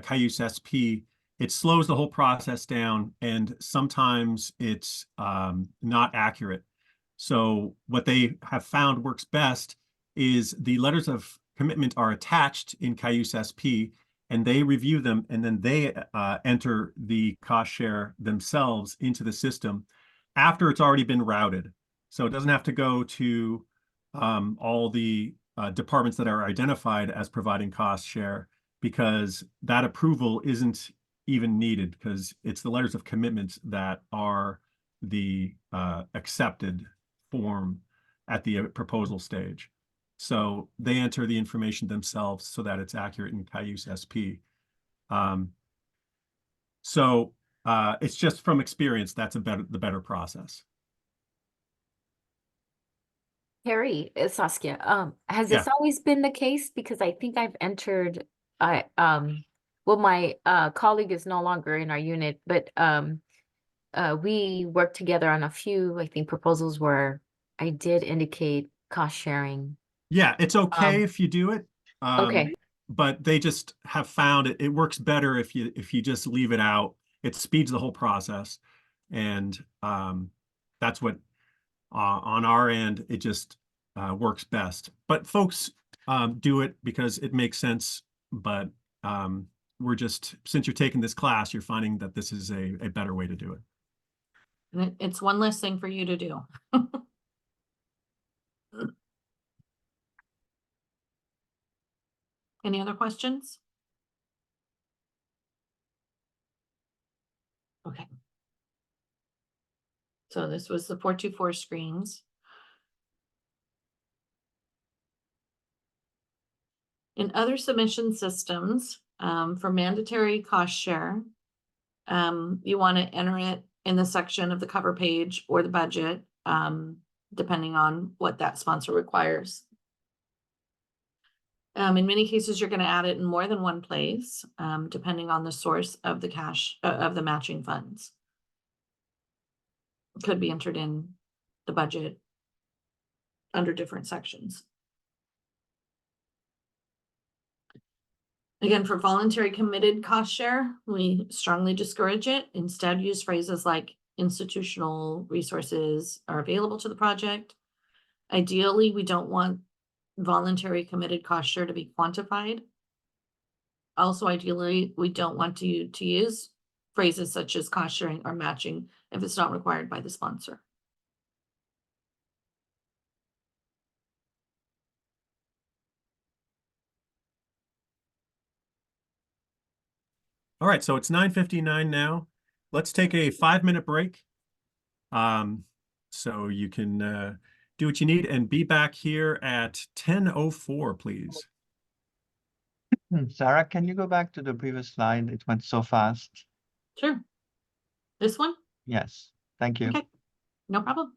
Cayuse SP, it slows the whole process down, and sometimes it's not accurate. So what they have found works best is the letters of commitment are attached in Cayuse SP, and they review them, and then they enter the cost share themselves into the system after it's already been routed. So it doesn't have to go to all the departments that are identified as providing cost share, because that approval isn't even needed, because it's the letters of commitment that are the accepted form at the proposal stage. So they enter the information themselves so that it's accurate in Cayuse SP. So it's just from experience, that's the better process. Harry, it's Saskia. Has Yeah. this always been the case? Because I think I've entered, well, my colleague is no longer in our unit, but we worked together on a few, I think, proposals where I did indicate cost sharing. Yeah, it's okay if you do it. Okay. But they just have found it works better if you just leave it out. It speeds the whole process. And that's what on our end, it just works best. But folks do it because it makes sense. But we're just, since you're taking this class, you're finding that this is a better way to do it. And it's one less thing for you to do. Any other questions? Okay. So this was the 424 screens. In other submission systems, for mandatory cost share, you want to enter it in the section of the cover page or the budget, depending on what that sponsor requires. In many cases, you're going to add it in more than one place, depending on the source of the cash of the matching funds. It could be entered in the budget under different sections. Again, for voluntary committed cost share, we strongly discourage it. Instead, use phrases like institutional resources are available to the project. Ideally, we don't want voluntary committed cost share to be quantified. Also, ideally, we don't want to use phrases such as cost sharing or matching if it's not required by the sponsor. All right, so it's 9:59 now. Let's take a 5-minute break. So you can do what you need and be back here at 10:04, please. Sarah, can you go back to the previous slide? It went so fast. Sure. This one? Yes, thank you. Okay, no problem.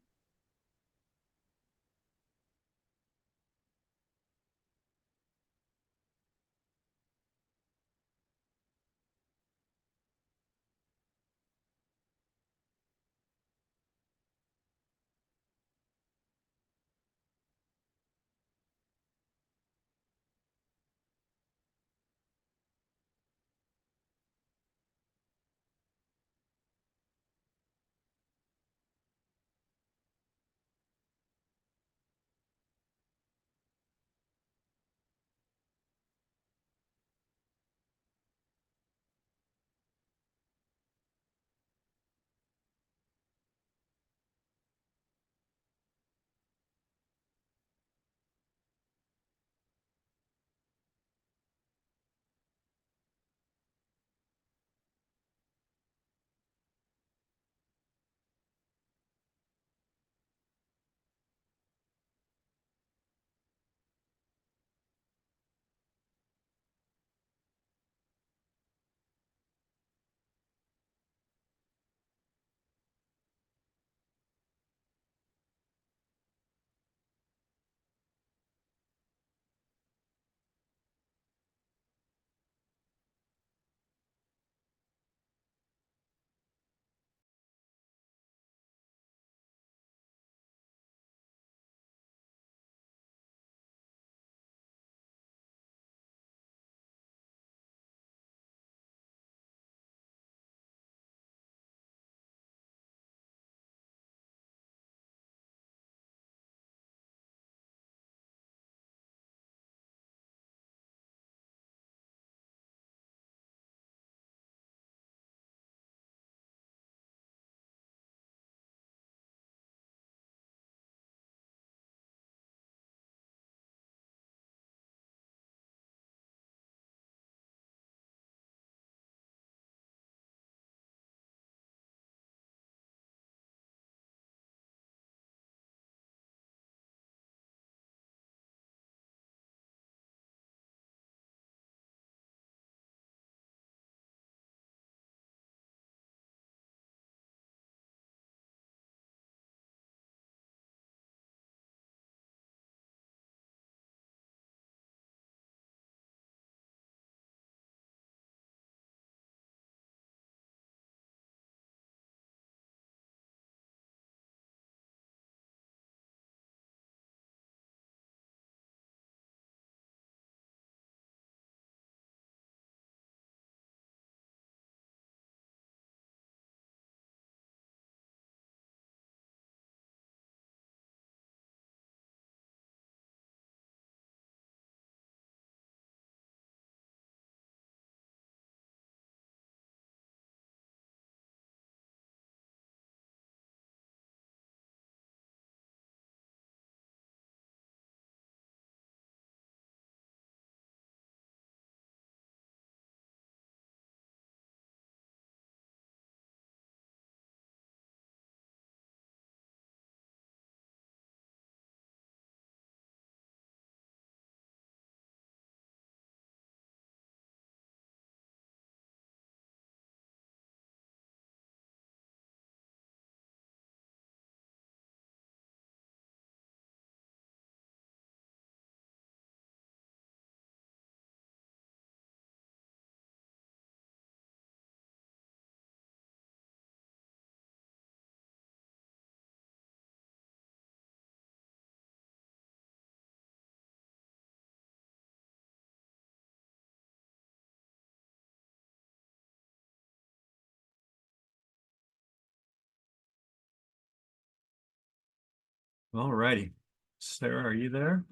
All righty. Sarah, are you there?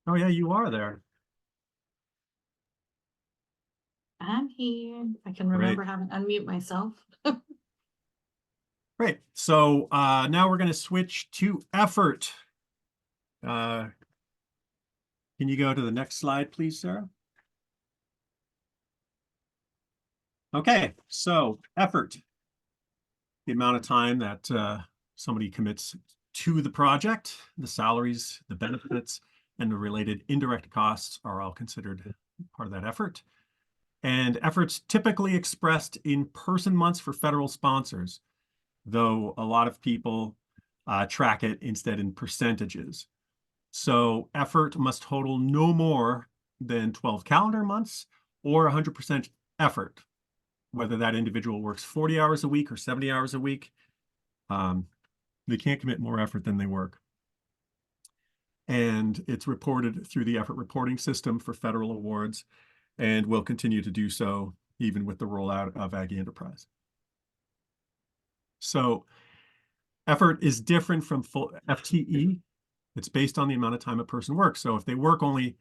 Oh, yeah, you are there. I'm here. I can remember having to unmute myself. Great. So now we're going to switch to effort. Can you go to the next slide, please, Sarah? Okay, so effort. The amount of time that somebody commits to the project, the salaries, the benefits, and the related indirect costs are all considered part of that effort. And efforts typically expressed in person months for federal sponsors, though a lot of people track it instead in percentages. So effort must total no more than 12 calendar months or 100% effort, whether that individual works 40 hours a week or 70 hours a week. They can't commit more effort than they work. And it's reported through the effort reporting system for federal awards, and will continue to do so even with the rollout of Aggie Enterprise. So effort is different from full FTE. It's based on the amount of time a person works. So if they work only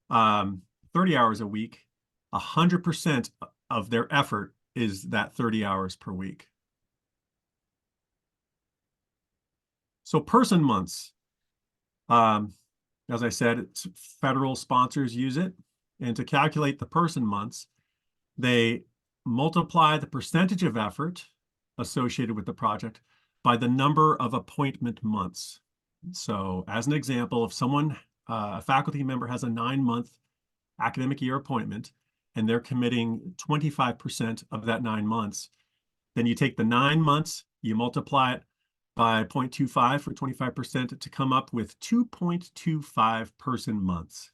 30 hours a week, 100% of their effort is that 30 hours per week. So person months, as I said, it's federal sponsors use it. And to calculate the person months, they multiply the percentage of effort associated with the project by the number of appointment months. So as an example, if someone, a faculty member has a 9-month academic year appointment and they're committing 25% of that 9 months, then you take the 9 months, you multiply it by 0.25 for 25% to come up with 2.25 person months.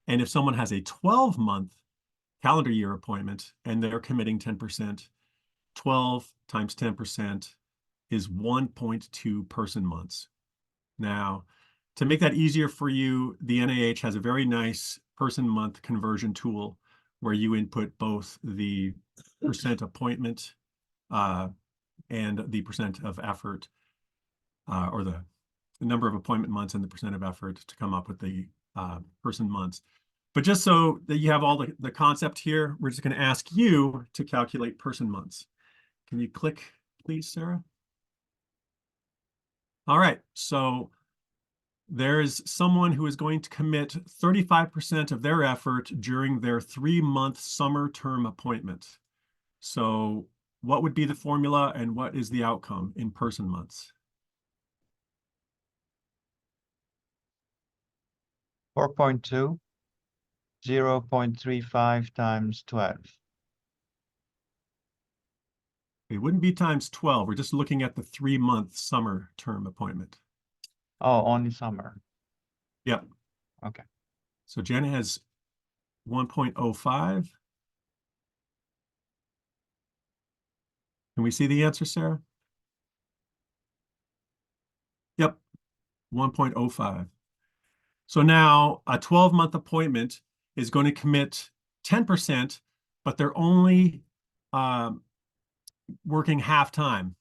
And if someone has a 12-month calendar year appointment and they're committing 10%, 12 times 10% is 1.2 person months. Now, to make that easier for you, the NIH has a very nice person month conversion tool where you input both the percent appointment and the percent of effort, or the number of appointment months and the percent of effort to come up with the person months. But just so that you have all the concept here, we're just going to ask you to calculate person months. Can you click, please, Sarah? All right, so there's someone who is going to commit 35% of their effort during their 3-month summer term appointment. So what would be the formula and what is the outcome in person months? 4.2, 0.35 times 12. It wouldn't be times 12. We're just looking at the 3-month summer term appointment. Oh, only summer. Yep. Okay. So Jenna has 1.05. Can we see the answer, Sarah? Yep, 1.05. So now a 12-month appointment is going to commit 10%, but they're only working half-time.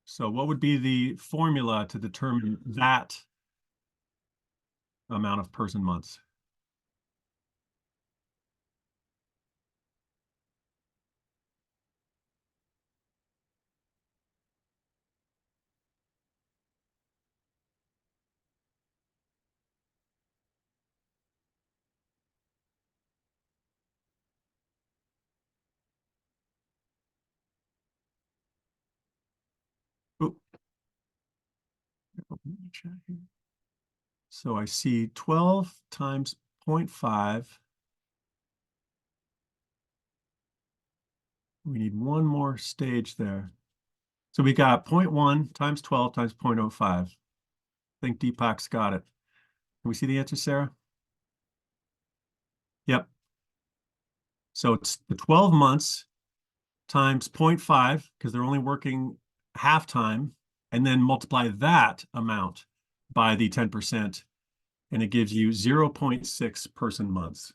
So what would be the formula to determine that amount of person months? Oop. So I see 12 times 0.5. We need one more stage there. So we got 0.1 times 12 times 0.05. I think Deepak's got it. Can we see the answer, Sarah? Yep. So it's the 12 months times 0.5, because they're only working half time, and then multiply that amount by the 10%, and it gives you 0.6 person months.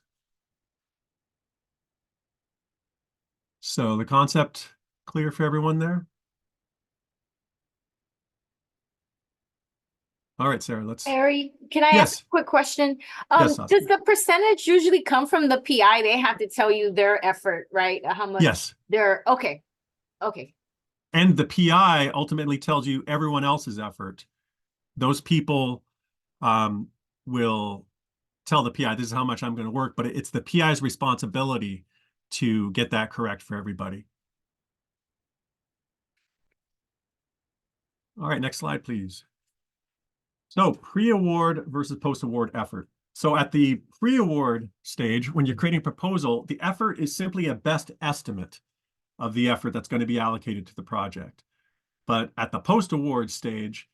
So the concept clear for everyone there? All right, Sarah, let's, Harry, can I Yes. ask a quick question? Yes, Does Saskia. the percentage usually come from the PI? They have to tell you their effort, right? How much yes. they're, okay. Okay. And the PI ultimately tells you everyone else's effort. Those people will tell the PI, this is how much I'm going to work, but it's the PI's responsibility to get that correct for everybody. All right, next slide, please. So pre-award versus post-award effort. So at the pre-award stage, when you're creating a proposal, the effort is simply a best estimate of the effort that's going to be allocated to the project. But at the post-award stage,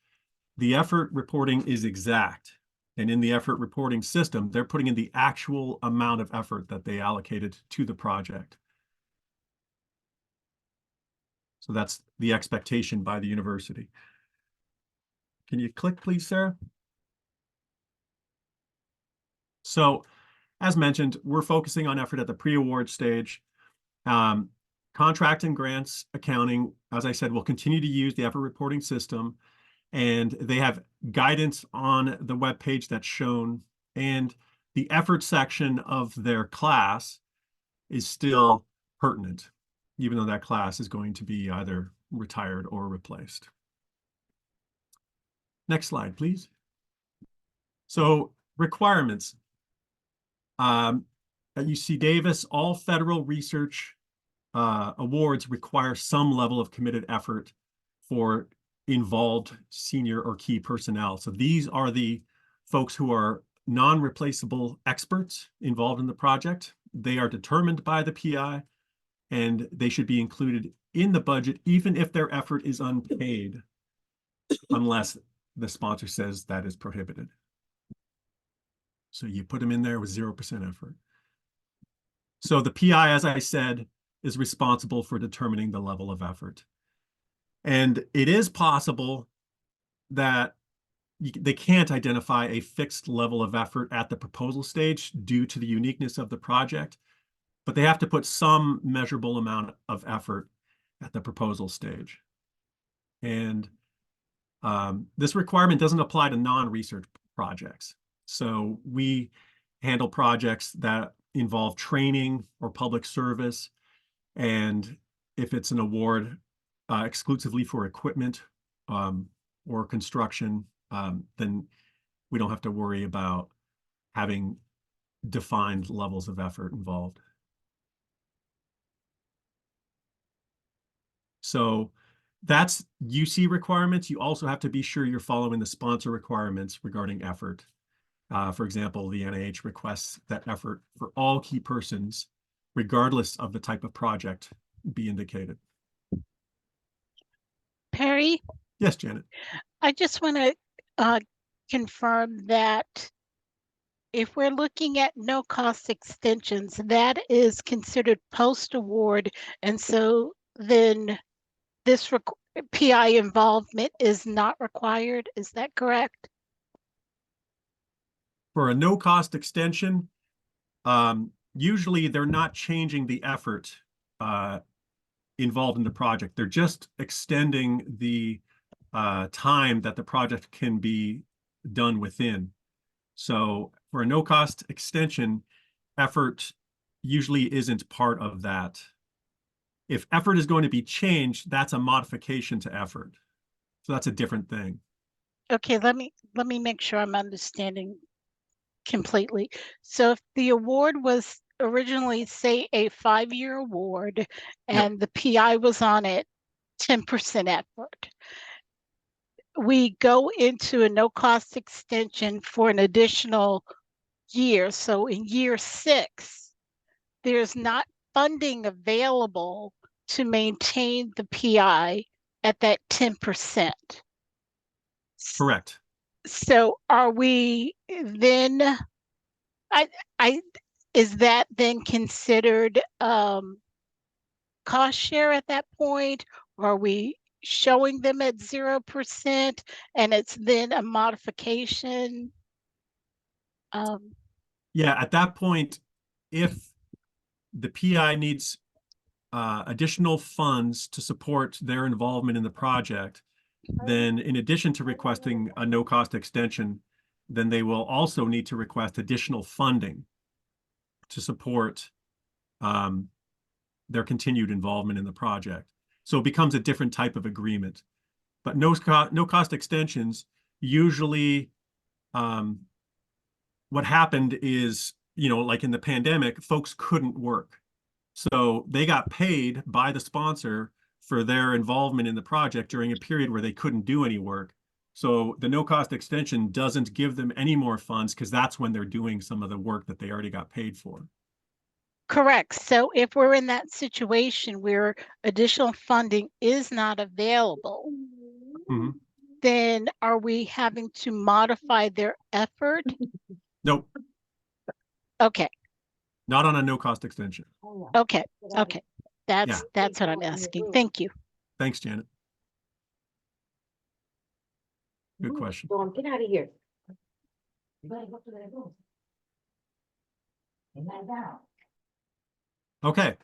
the effort reporting is exact. And in the effort reporting system, they're putting in the actual amount of effort that they allocated to the project. So that's the expectation by the university. Can you click, please, Sarah? So, as mentioned, we're focusing on effort at the pre-award stage. Contract and grants accounting, as I said, will continue to use the effort reporting system, and they have guidance on the web page that's shown, and the effort section of their class is still pertinent, even though that class is going to be either retired or replaced. Next slide, please. So requirements. At UC Davis, all federal research awards require some level of committed effort for involved senior or key personnel. So these are the folks who are non-replaceable experts involved in the project. They are determined by the PI, and they should be included in the budget, even if their effort is unpaid, unless the sponsor says that is prohibited. So you put them in there with 0% effort. So the PI, as I said, is responsible for determining the level of effort. And it is possible that they can't identify a fixed level of effort at the proposal stage due to the uniqueness of the project, but they have to put some measurable amount of effort at the proposal stage. And this requirement doesn't apply to non-research projects. So we handle projects that involve training or public service. And if it's an award exclusively for equipment or construction, then we don't have to worry about having defined levels of effort involved. So that's UC requirements. You also have to be sure you're following the sponsor requirements regarding effort. For example, the NIH requests that effort for all key persons, regardless of the type of project, be indicated. Perry, Yes, Janet. I just want to confirm that if we're looking at no cost extensions, that is considered post-award. And so then this PI involvement is not required. Is that correct? For a no-cost extension, usually they're not changing the effort involved in the project. They're just extending the time that the project can be done within. So for a no-cost extension, effort usually isn't part of that. If effort is going to be changed, that's a modification to effort. So that's a different thing. Okay, let me make sure I'm understanding completely. So if the award was originally, say, a 5-year award and the PI was on it 10% effort, we go into a no cost extension for an additional year. So in year 6, there's not funding available to maintain the PI at that 10%. Correct. So are we then, is that then considered cost share at that point? Or are we showing them at 0% and it's then a modification? Yeah, at that point, if the PI needs additional funds to support their involvement in the project, then in addition to requesting a no-cost extension, then they will also need to request additional funding to support their continued involvement in the project. So it becomes a different type of agreement. But no-cost extensions, usually what happened is, like in the pandemic, folks couldn't work. So they got paid by the sponsor for their involvement in the project during a period where they couldn't do any work. So the no-cost extension doesn't give them any more funds because that's when they're doing some of the work that they already got paid for. Correct. So if we're in that situation where additional funding is not available, then are we having to modify their effort? Nope. Okay. Not on a no-cost extension. Okay. Okay. That's Yeah. that's what I'm asking. Thank you. Thanks, Janet. Good question. Go on, get out of here. Okay.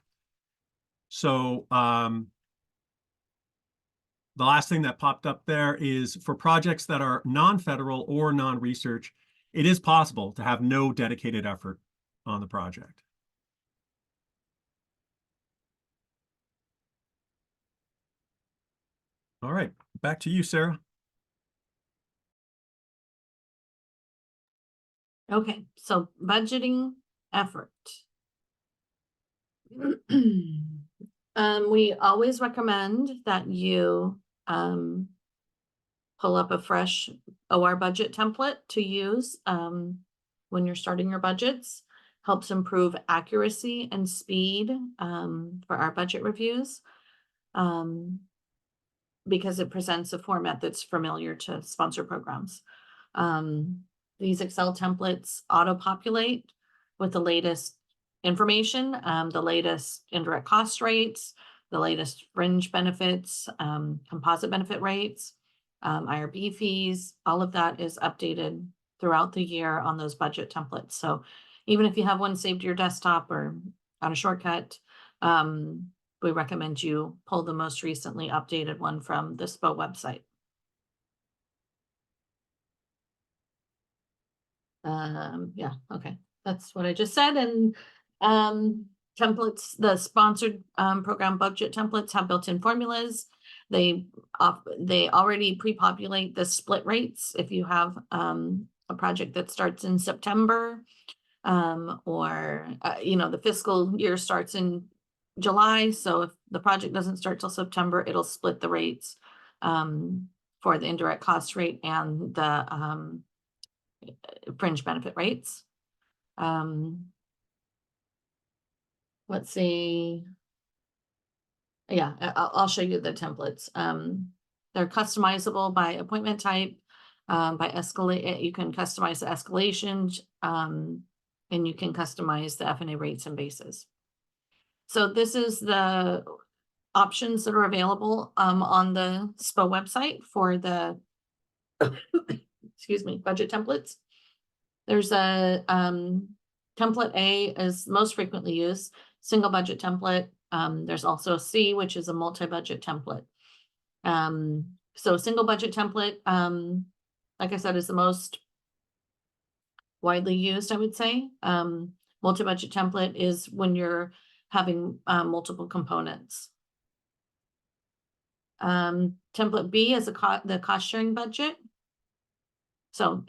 So the last thing that popped up there is for projects that are non-federal or non-research, it is possible to have no dedicated effort on the project. All right, back to you, Sarah. Okay, so budgeting effort. We always recommend that you pull up a fresh OR budget template to use when you're starting your budgets. Helps improve accuracy and speed for our budget reviews because it presents a format that's familiar to sponsor programs. These Excel templates auto-populate with the latest information, the latest indirect cost rates, the latest fringe benefits, composite benefit rates, IRB fees, all of that is updated throughout the year on those budget templates. So even if you have one saved to your desktop or on a shortcut, we recommend you pull the most recently updated one from the SPO website. Yeah, okay, that's what I just said. And templates, the sponsored program budget templates have built-in formulas. They already pre-populate the split rates if you have a project that starts in September or the fiscal year starts in July. So if the project doesn't start till September, it'll split the rates for the indirect cost rate and the fringe benefit rates. Let's see. Yeah, I'll show you the templates. They're customizable by appointment type, by escalate. You can customize the escalations, and you can customize the F&A rates and bases. So this is the options that are available on the SPO website for the excuse me, budget templates. There's a template A is most frequently used, single budget template. There's also C, which is a multi-budget template. So single budget template, like I said, is the most widely used, I would say. Multi-budget template is when you're having multiple components. Template B is the cost sharing budget. So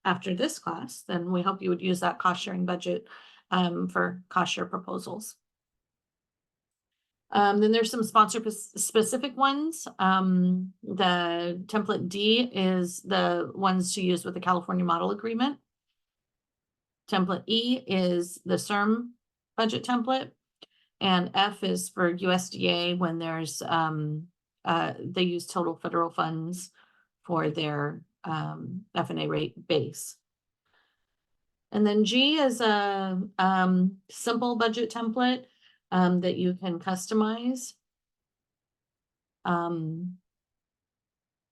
after this class, then we hope you would use that cost sharing budget for cost share proposals. Then there's some sponsor specific ones. The template D is the ones to use with the California Model Agreement. Template E is the CERM budget template. And F is for USDA when there's, they use total federal funds for their F&A rate base. And then G is a simple budget template that you can customize.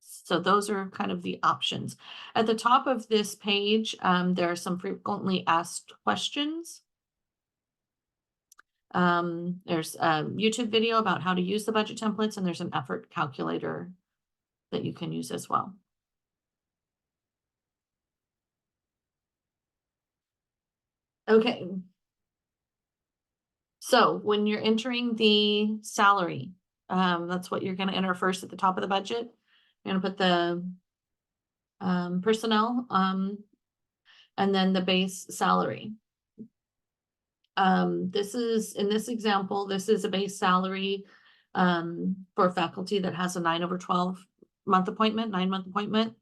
So those are kind of the options. At the top of this page, there are some frequently asked questions. There's a YouTube video about how to use the budget templates, and there's an effort calculator that you can use as well. Okay. So when you're entering the salary, that's what you're going to enter first at the top of the budget. You're going to put the personnel, and then the base salary. This is, in this example, this is a base salary for faculty that has a 9/12 month appointment, 9-month appointment.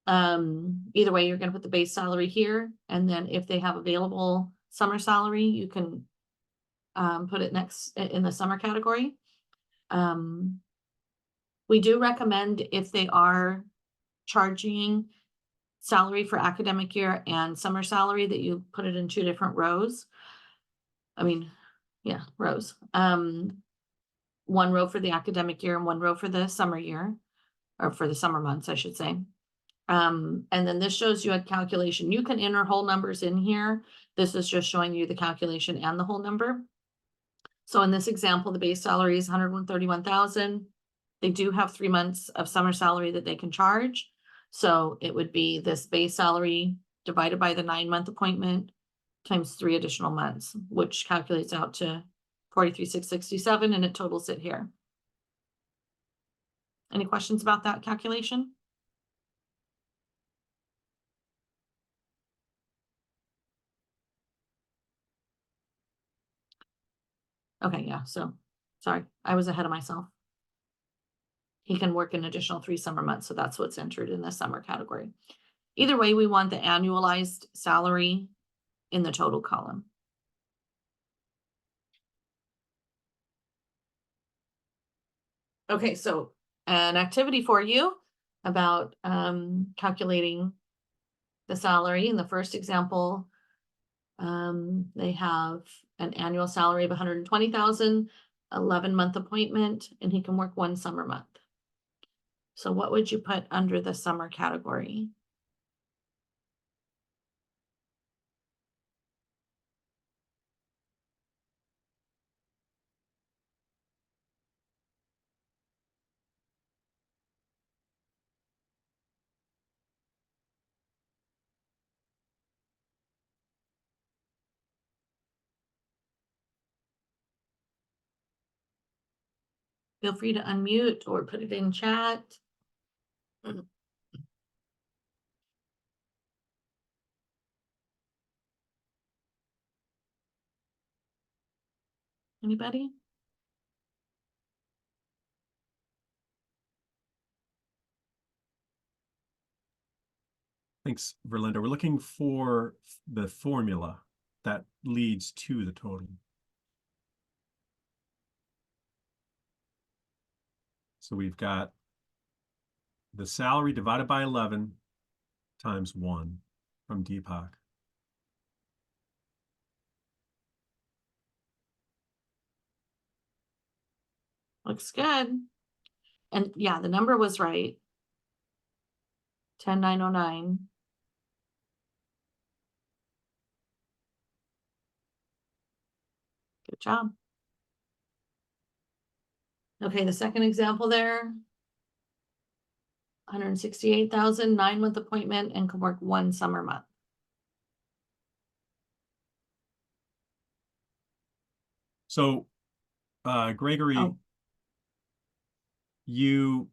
Either way, you're going to put the base salary here, and then if they have available summer salary, you can put it next in the summer category. We do recommend, if they are charging salary for academic year and summer salary, that you put it in 2 different rows. I mean, yeah, rows. 1 row for the academic year and 1 row for the summer year, or for the summer months, I should say. And then this shows you a calculation. You can enter whole numbers in here. This is just showing you the calculation and the whole number. So in this example, the base salary is $131,000. They do have 3 months of summer salary that they can charge. So it would be this base salary divided by the 9-month appointment times 3 additional months, which calculates out to $43,667, and it totals it here. Any questions about that calculation? Okay, yeah, so sorry, I was ahead of myself. He can work an additional 3 summer months, so that's what's entered in the summer category. Either way, we want the annualized salary in the total column. Okay, so an activity for you about calculating the salary. In the first example, they have an annual salary of $120,000, 11-month appointment, and he can work 1 summer month. So what would you put under the summer category? Feel free to unmute or put it in chat. Anybody? Thanks, Verlinda. We're looking for the formula that leads to the total. So we've got the salary divided by 11 times 1 from Deepak. Looks good. And yeah, the number was right. 10,909. Good job. Okay, the second example there. 168,000, 9-month appointment, and can work 1 summer month. So, Gregory, you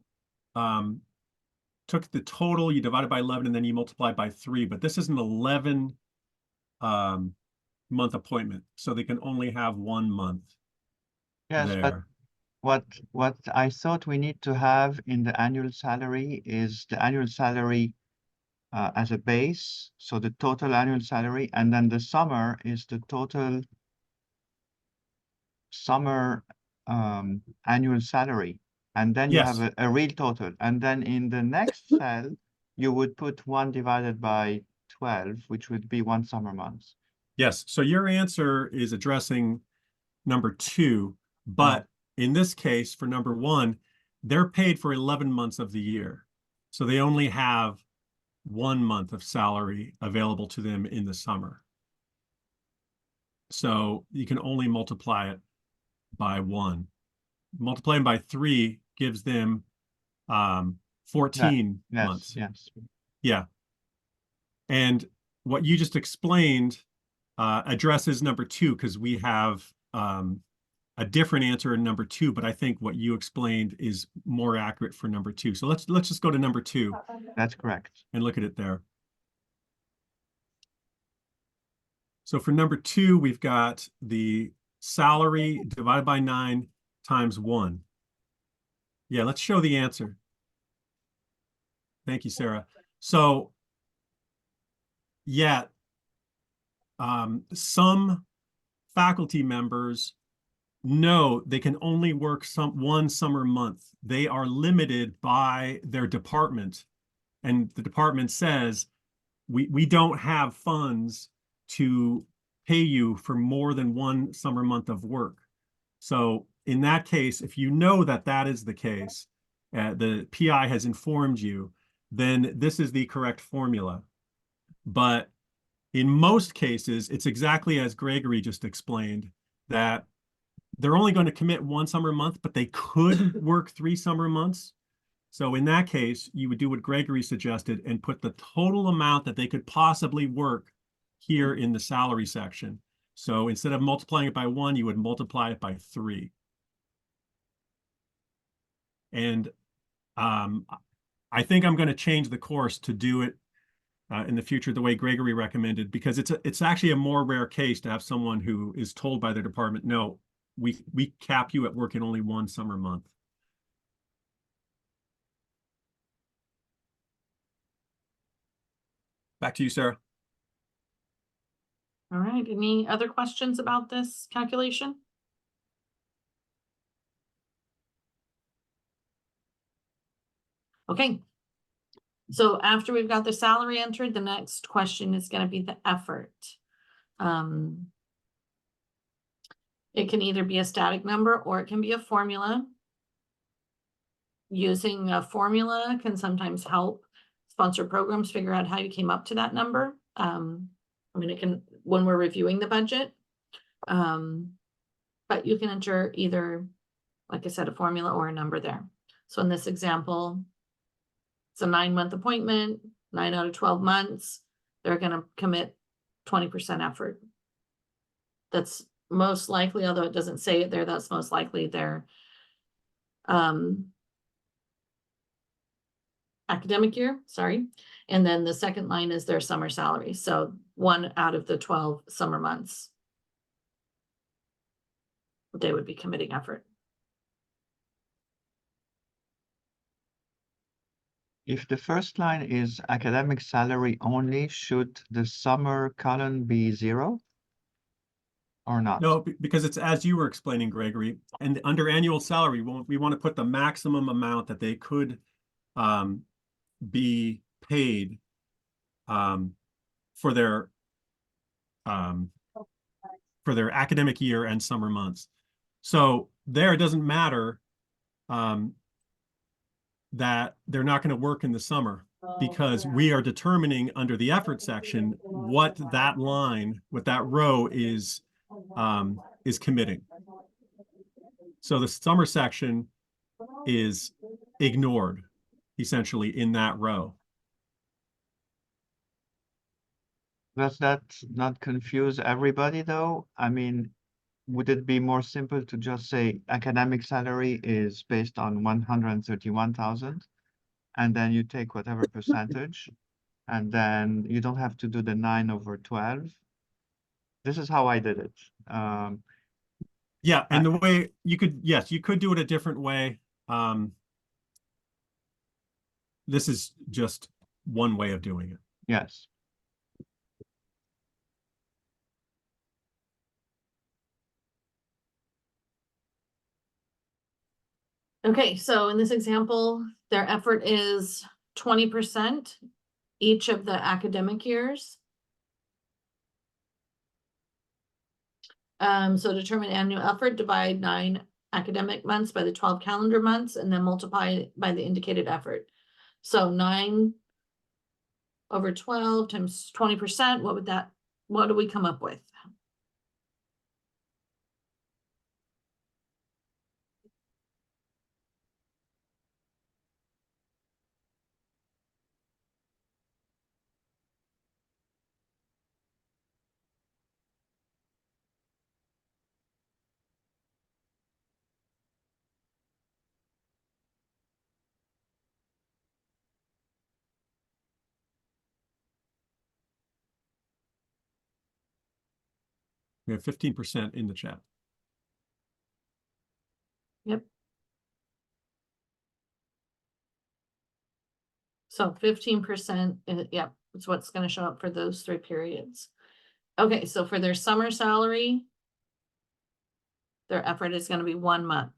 took the total, you divided by 11, and then you multiplied by 3, but this is an 11 month appointment, so they can only have 1 month. Yes, there. but what I thought we need to have in the annual salary is the annual salary as a base, so the total annual salary, and then the summer is the total summer annual salary, and then you Yes. have a real total, and then in the next cell you would put 1 divided by 12, which would be 1 summer month. Yes, so your answer is addressing number 2, but in this case, for number 1, they're paid for 11 months of the year. So they only have 1 month of salary available to them in the summer. So you can only multiply it by 1. Multiplying by 3 gives them 14 Yes, months. yes. Yeah. And what you just explained addresses number 2, because we have a different answer in number 2, but I think what you explained is more accurate for number 2. So let's just go to number 2 That's correct. and look at it there. So for number 2, we've got the salary divided by 9 times 1. Yeah, let's show the answer. Thank you, Sarah. So, yeah, some faculty members know they can only work one summer month. They are limited by their department. And the department says, we don't have funds to pay you for more than one summer month of work. So in that case, if you know that that is the case, the PI has informed you, then this is the correct formula. But in most cases, it's exactly as Gregory just explained, that they're only going to commit one summer month, but they could work 3 summer months. So in that case, you would do what Gregory suggested and put the total amount that they could possibly work here in the salary section. So instead of multiplying it by 1, you would multiply it by 3. And I think I'm going to change the course to do it in the future the way Gregory recommended, because it's actually a more rare case to have someone who is told by their department, no, we cap you at working only 1 summer month. Back to you, Sarah. All right, any other questions about this calculation? Okay. So after we've got the salary entered, the next question is going to be the effort. It can either be a static number or it can be a formula. Using a formula can sometimes help sponsor programs figure out how you came up to that number. I mean, it can, when we're reviewing the budget, but you can enter either, like I said, a formula or a number there. So in this example, it's a 9-month appointment, 9 out of 12 months, they're going to commit 20% effort. That's most likely, although it doesn't say it there, that's most likely their academic year, sorry. And then the second line is their summer salary. So 1 out of the 12 summer months, they would be committing effort. If the first line is academic salary only, should the summer column be 0 or not? No, because it's as you were explaining, Gregory, and under annual salary, we want to put the maximum amount that they could be paid for their academic year and summer months. So there, it doesn't matter that they're not going to work in the summer, because we are determining under the effort section what that line, what that row is committing. So the summer section is ignored essentially in that row. Does that not confuse everybody though? I mean, would it be more simple to just say academic salary is based on 131,000 and then you take whatever percentage and then you don't have to do the 9/12? This is how I did it. Yeah, and the way you could, yes, you could do it a different way. This is just one way of doing it. Yes. Okay, so in this example, their effort is 20% each of the academic years. So determine annual effort, divide 9 academic months by the 12 calendar months, and then multiply by the indicated effort. So 9/12 times 20%, what do we come up with? We have 15% in the chat. Yep. So 15%, yep, it's what's going to show up for those 3 periods. Okay, so for their summer salary, their effort is going to be 1 month,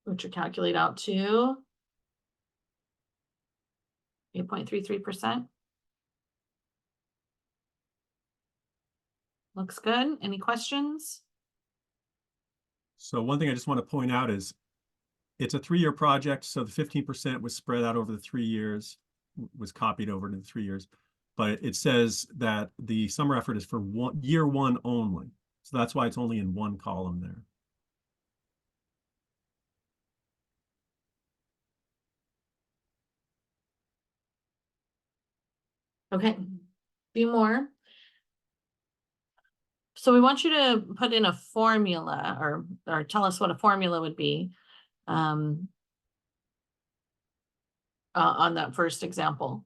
which will calculate out to 8.33%. Looks good. Any questions? So one thing I just want to point out is it's a 3-year project. So the 15% was spread out over the 3 years, was copied over to the 3 years. But it says that the summer effort is for year 1 only. So that's why it's only in 1 column there. Okay, few more. So we want you to put in a formula or tell us what a formula would be on that first example.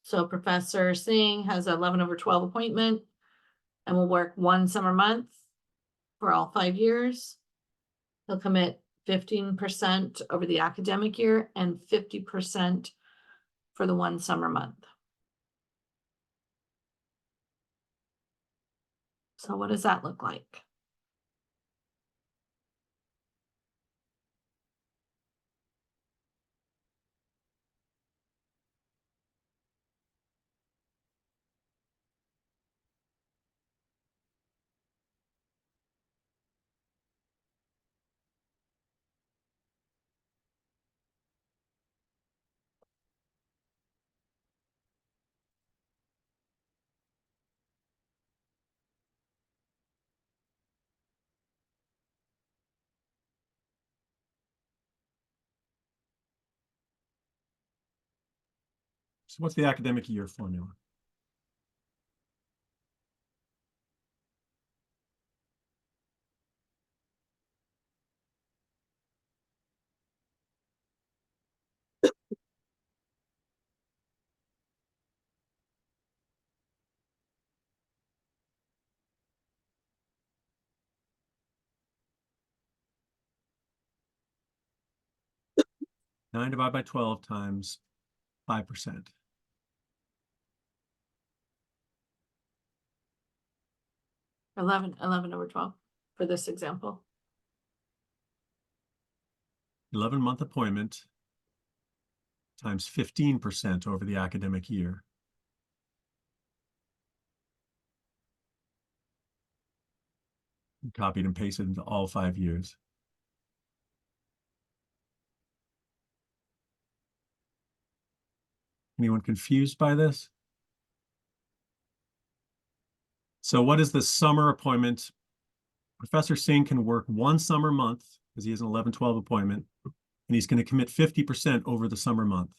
So Professor Singh has 11/12 appointment and will work 1 summer month for all 5 years. He'll commit 15% over the academic year and 50% for the 1 summer month. So what does that look like? So what's the academic year formula? Nine divided by 12 times 5%. Eleven over 12 for this example. 11-month appointment times 15% over the academic year. Copied and pasted into all 5 years. Anyone confused by this? So what is the summer appointment? Professor Singh can work 1 summer month because he has an 11/12 appointment, and he's going to commit 50% over the summer month.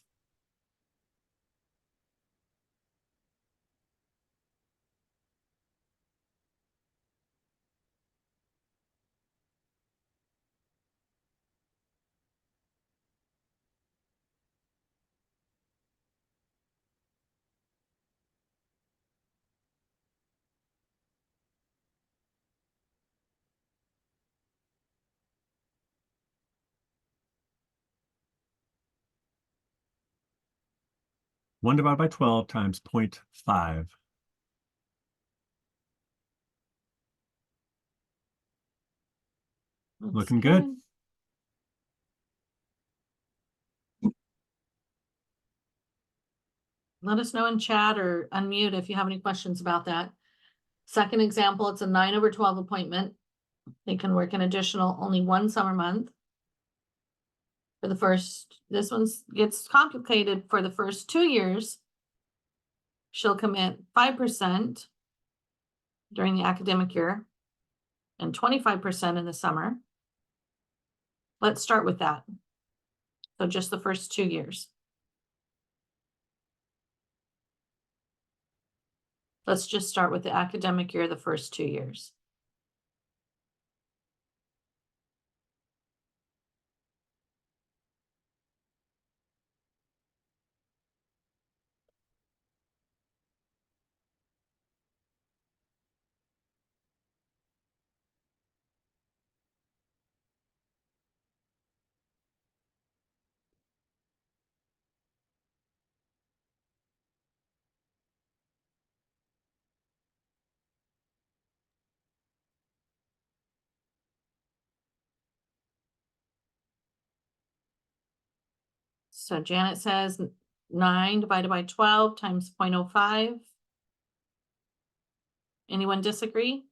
One divided by 12 times 0.5. Looking good. Let us know in chat or unmute if you have any questions about that. Second example, it's a 9/12 appointment. They can work an additional only 1 summer month. For the first, this one gets complicated for the first 2 years. She'll commit 5% during the academic year and 25% in the summer. Let's start with that. So just the first 2 years. Let's just start with the academic year, the first 2 years. So Janet says 9 divided by 12 times 0.05. Anyone disagree?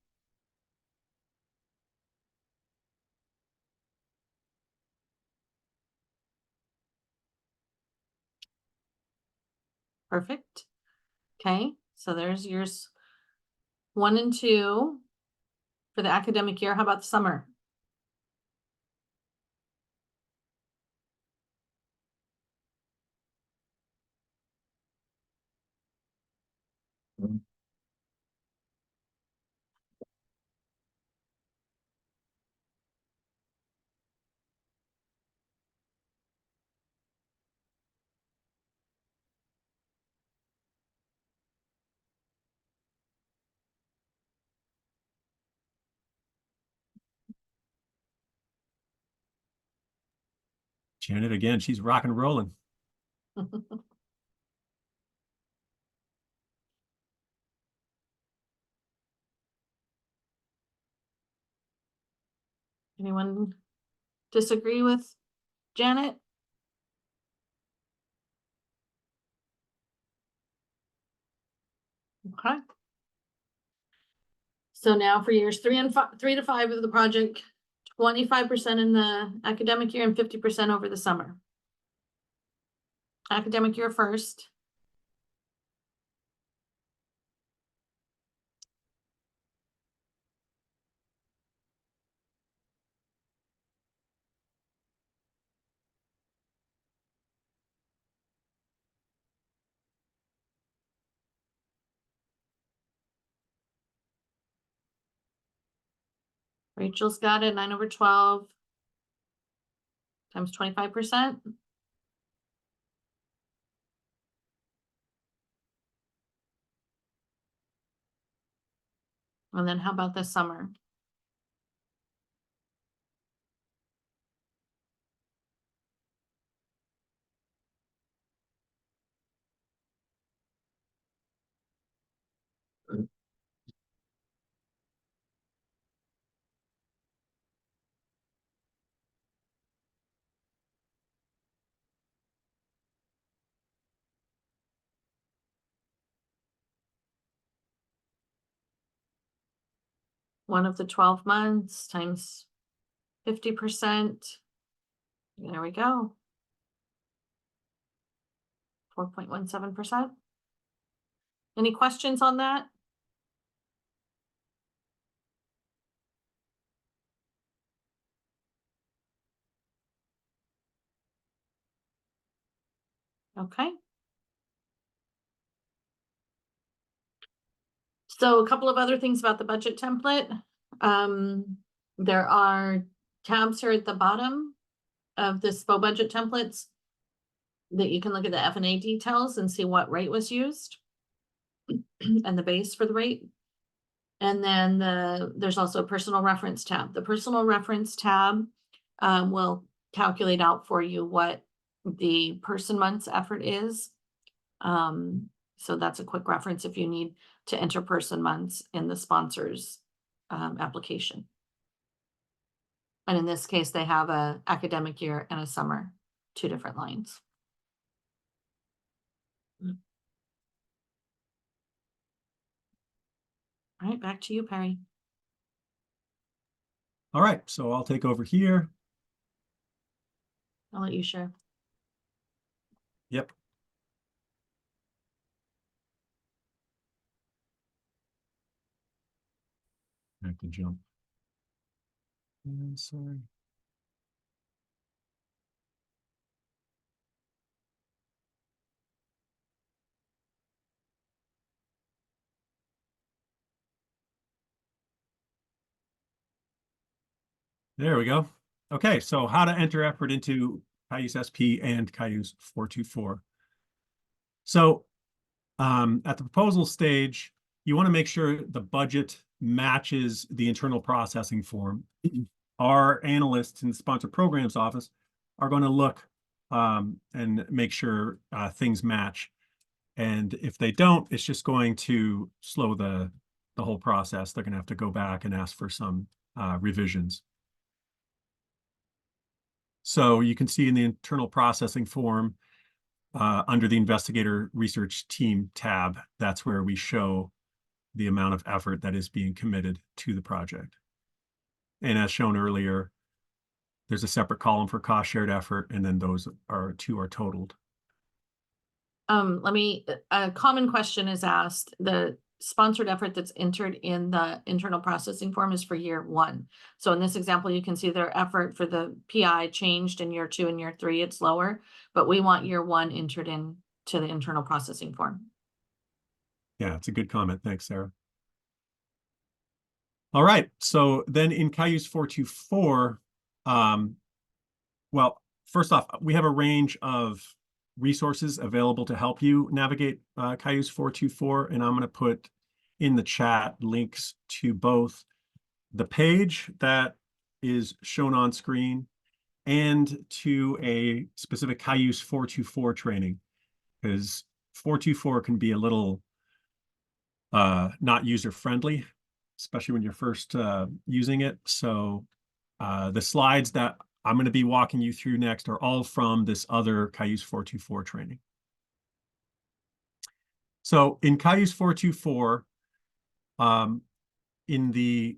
Perfect. Okay, so there's yours 1 and 2 for the academic year. How about the summer? Janet, again, she's rock and rolling. Anyone disagree with Janet? Okay. So now for years 3 to 5 of the project, 25% in the academic year and 50% over the summer. Academic year first. Rachel's got it, 9 over 12 times 25%. And then how about this summer? One of the 12 months times 50%. There we go. 4.17%. Any questions on that? Okay. So a couple of other things about the budget template. There are tabs here at the bottom of the SPO budget templates that you can look at the F&A details and see what rate was used and the base for the rate. And then there's also a personal reference tab. The personal reference tab will calculate out for you what the person month's effort is. So that's a quick reference if you need to enter person months in the sponsor's application. And in this case, they have a academic year and a summer, 2 different lines. All right, back to you, Perry. All right, so I'll take over here. I'll let you share. Yep. I have to jump. Sorry. There we go. Okay, so how to enter effort into Cayuse SP and Cayuse 424. So at the proposal stage, you want to make sure the budget matches the internal processing form. Our analysts in the sponsor programs office are going to look and make sure things match. And if they don't, it's just going to slow the whole process. They're going to have to go back and ask for some revisions. So you can see in the internal processing form, under the investigator research team tab, that's where we show the amount of effort that is being committed to the project. And as shown earlier, there's a separate column for cost shared effort, and then those two are totaled. A common question is asked. The sponsored effort that's entered in the internal processing form is for year 1. So in this example, you can see their effort for the PI changed in year 2 and year 3, it's lower, but we want year 1 entered in to the internal processing form. Yeah, it's a good comment. Thanks, Sarah. All right, so then in Cayuse 424, well, first off, we have a range of resources available to help you navigate Cayuse 424, and I'm going to put in the chat links to both the page that is shown on screen and to a specific Cayuse 424 training, because 424 can be a little not user-friendly, especially when you're first using it. So the slides that I'm going to be walking you through next are all from this other Cayuse 424 training. So in Cayuse 424, in the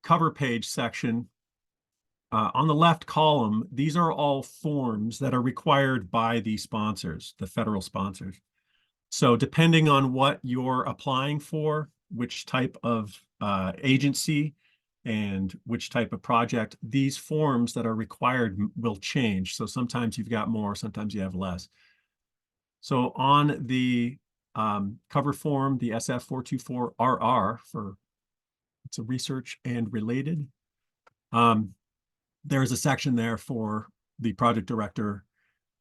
cover page section, on the left column, these are all forms that are required by the sponsors, the federal sponsors. So depending on what you're applying for, which type of agency and which type of project, these forms that are required will change. So sometimes you've got more, sometimes you have less. So on the cover form, the SF424RR, for it's a research and related, there's a section there for the project director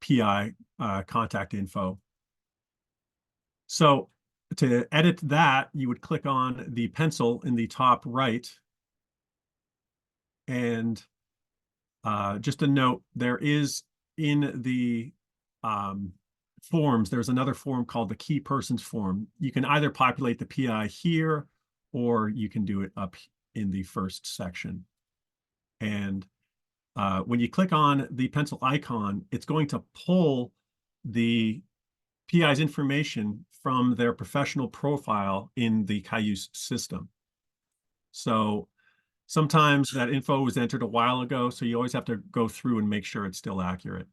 PI contact info. So to edit that, you would click on the pencil in the top right. And just a note, there is in the forms, there's another form called the key persons form. You can either populate the PI here, or you can do it up in the first section. And when you click on the pencil icon, it's going to pull the PI's information from their professional profile in the Cayuse system. So sometimes that info was entered a while ago, so you always have to go through and make sure it's still accurate.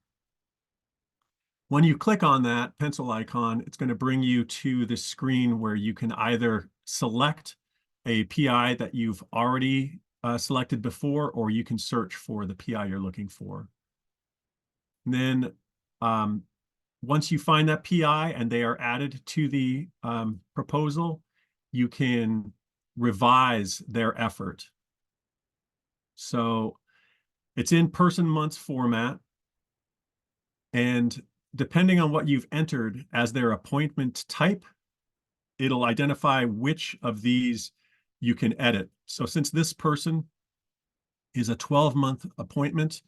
When you click on that pencil icon, it's going to bring you to the screen where you can either select a PI that you've already selected before, or you can search for the PI you're looking for. And then once you find that PI and they are added to the proposal, you can revise their effort. So it's in person months format. And depending on what you've entered as their appointment type, it'll identify which of these you can edit. So since this person is a 12-month appointment,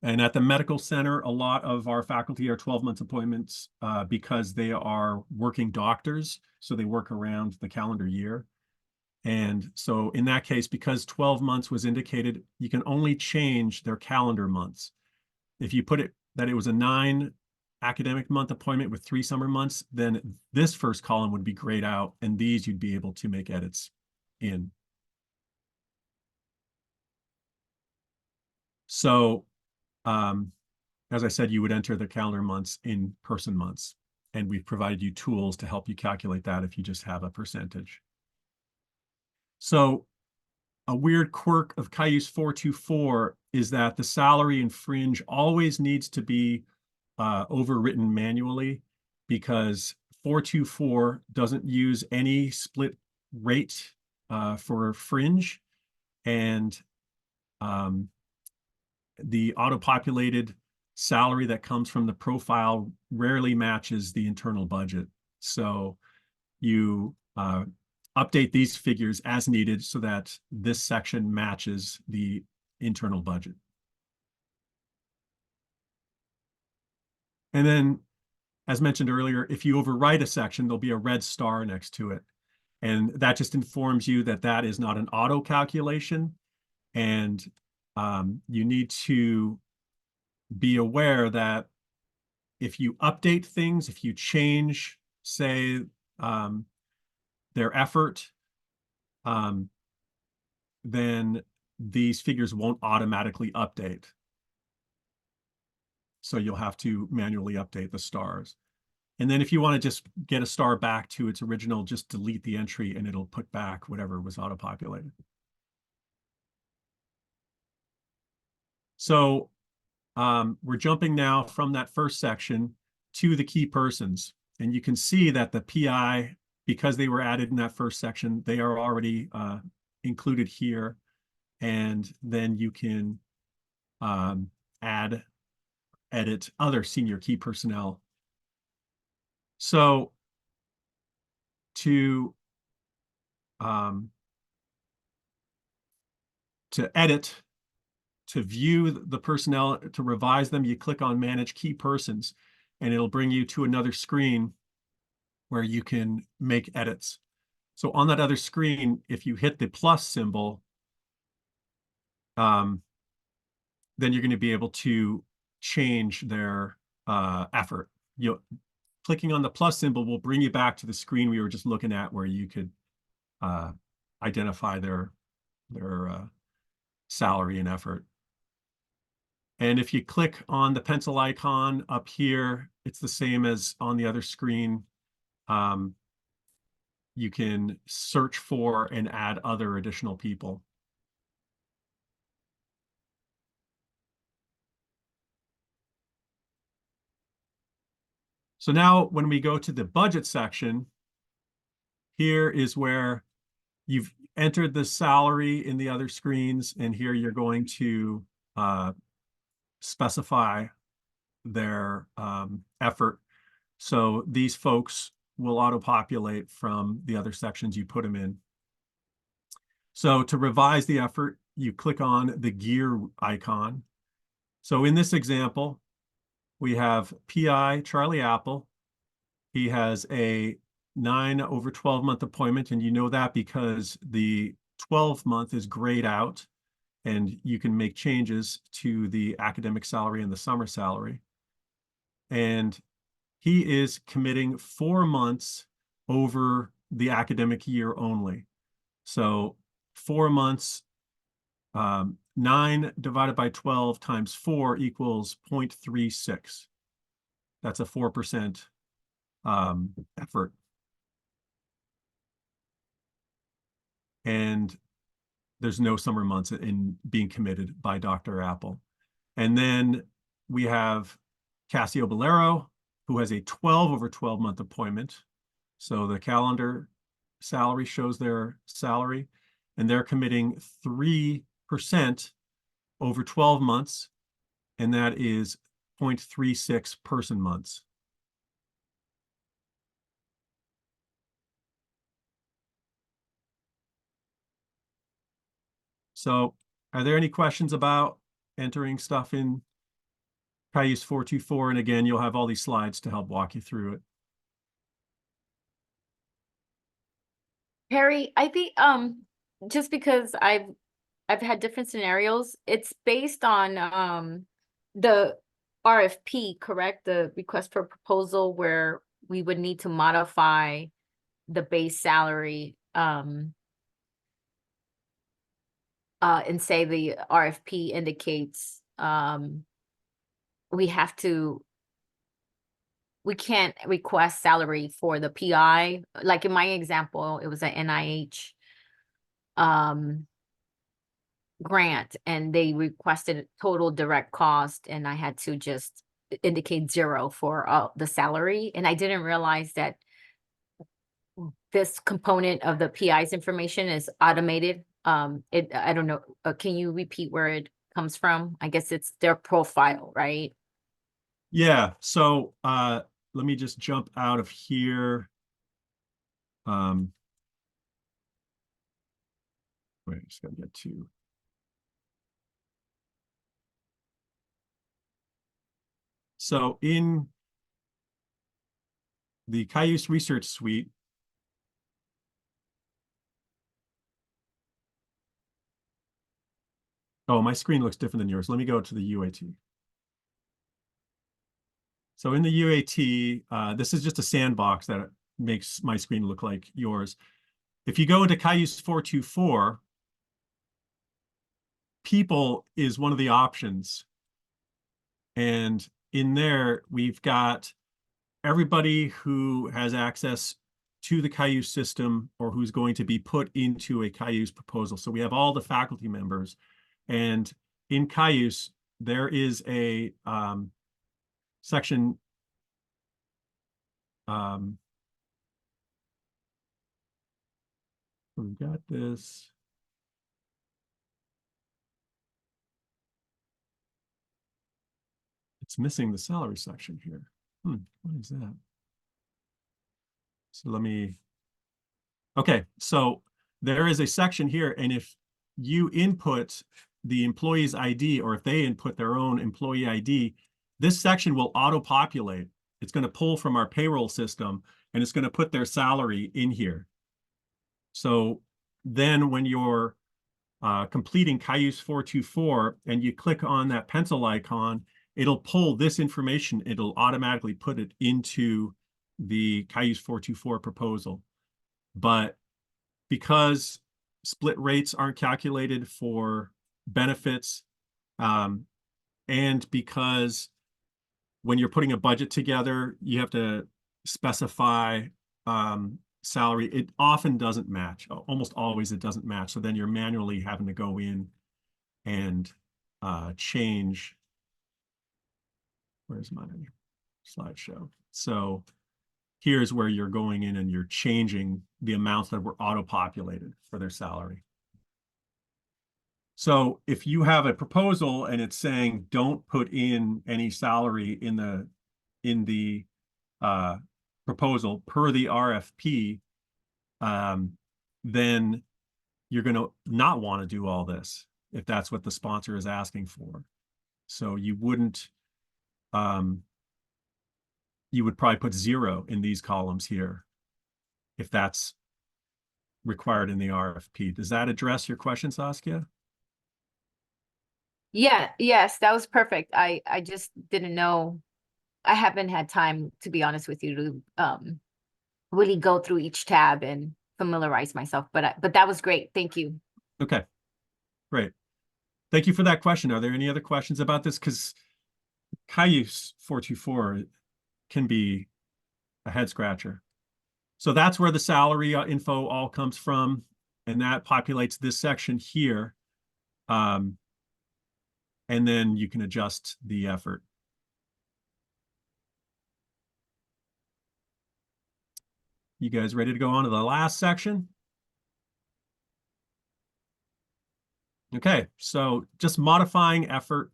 and at the medical center, a lot of our faculty are 12-month appointments because they are working doctors, so they work around the calendar year. And so in that case, because 12 months was indicated, you can only change their calendar months. If you put it that it was a 9 academic month appointment with 3 summer months, then this first column would be grayed out, and these you'd be able to make edits in. So as I said, you would enter the calendar months in person months, and we've provided you tools to help you calculate that if you just have a percentage. So a weird quirk of Cayuse 424 is that the salary and fringe always needs to be overwritten manually, because 424 doesn't use any split rate for fringe, and the auto-populated salary that comes from the profile rarely matches the internal budget. So you update these figures as needed so that this section matches the internal budget. And then, as mentioned earlier, if you overwrite a section, there'll be a red star next to it. And that just informs you that that is not an auto calculation. And you need to be aware that if you update things, if you change, say, their effort, then these figures won't automatically update. So you'll have to manually update the stars. And then if you want to just get a star back to its original, just delete the entry and it'll put back whatever was auto-populated. So we're jumping now from that first section to the key persons. And you can see that the PI, because they were added in that first section, they are already included here. And then you can add, edit other senior key personnel. So to edit, to view the personnel, to revise them, you click on Manage Key Persons, and it'll bring you to another screen where you can make edits. So on that other screen, if you hit the plus symbol, then you're going to be able to change their effort. Clicking on the plus symbol will bring you back to the screen we were just looking at, where you could identify their salary and effort. And if you click on the pencil icon up here, it's the same as on the other screen. You can search for and add other additional people. So now when we go to the budget section, here is where you've entered the salary in the other screens, and here you're going to specify their effort. So these folks will auto-populate from the other sections you put them in. So to revise the effort, you click on the gear icon. So in this example, we have PI Charlie Apple. He has a 9/12 appointment, and you know that because the 12-month is grayed out, and you can make changes to the academic salary and the summer salary. And he is committing 4 months over the academic year only. So 4 months, 9 divided by 12 times 4 equals 0.36. That's a 4% effort. And there's no summer months in being committed by Dr. Apple. And then we have Cassio Bolero, who has a 12/12 appointment. So the calendar salary shows their salary, and they're committing 3% over 12 months, and that is 0.36 person months. So are there any questions about entering stuff in Cayuse 424? And again, you'll have all these slides to help walk you through it. Harry, I think just because I've had different scenarios, it's based on the RFP, correct? The request for proposal, where we would need to modify the base salary and say the RFP indicates we can't request salary for the PI. Like in my example, it was an NIH grant, and they requested total direct cost, and I had to just indicate 0 for the salary. And I didn't realize that this component of the PI's information is automated. I don't know, can you repeat where it comes from? I guess it's their profile, right? Yeah, so let me just jump out of here. Wait, I just gotta get to. So in the Cayuse Research Suite, oh, my screen looks different than yours. Let me go to the UAT. So in the UAT, this is just a sandbox that makes my screen look like yours. If you go into Cayuse 424, people is one of the options. And in there, we've got everybody who has access to the Cayuse system or who's going to be put into a Cayuse proposal. So we have all the faculty members. And in Cayuse, there is a section we've got this. It's missing the salary section here. What is that? So let me, okay, so there is a section here, and if you input the employee's ID or if they input their own employee ID, this section will auto-populate. It's going to pull from our payroll system, and it's going to put their salary in here. So then when you're completing Cayuse 424 and you click on that pencil icon, it'll pull this information. It'll automatically put it into the Cayuse 424 proposal. But because split rates aren't calculated for benefits, and because when you're putting a budget together, you have to specify salary, it often doesn't match. Almost always it doesn't match. So then you're manually having to go in and change. Where's my slideshow? So here's where you're going in and you're changing the amounts that were auto-populated for their salary. So if you have a proposal and it's saying don't put in any salary in the proposal per the RFP, then you're going to not want to do all this if that's what the sponsor is asking for. So you wouldn't, you would probably put 0 in these columns here if that's required in the RFP. Does that address your question, Saskia? Yeah, yes, that was perfect. I just didn't know. I haven't had time, to be honest with you, to really go through each tab and familiarize myself. But that was great. Thank you. Okay, great. Thank you for that question. Are there any other questions about this? Because Cayuse 424 can be a head scratcher. So that's where the salary info all comes from, and that populates this section here. And then you can adjust the effort. You guys ready to go on to the last section? Okay, so just modifying effort.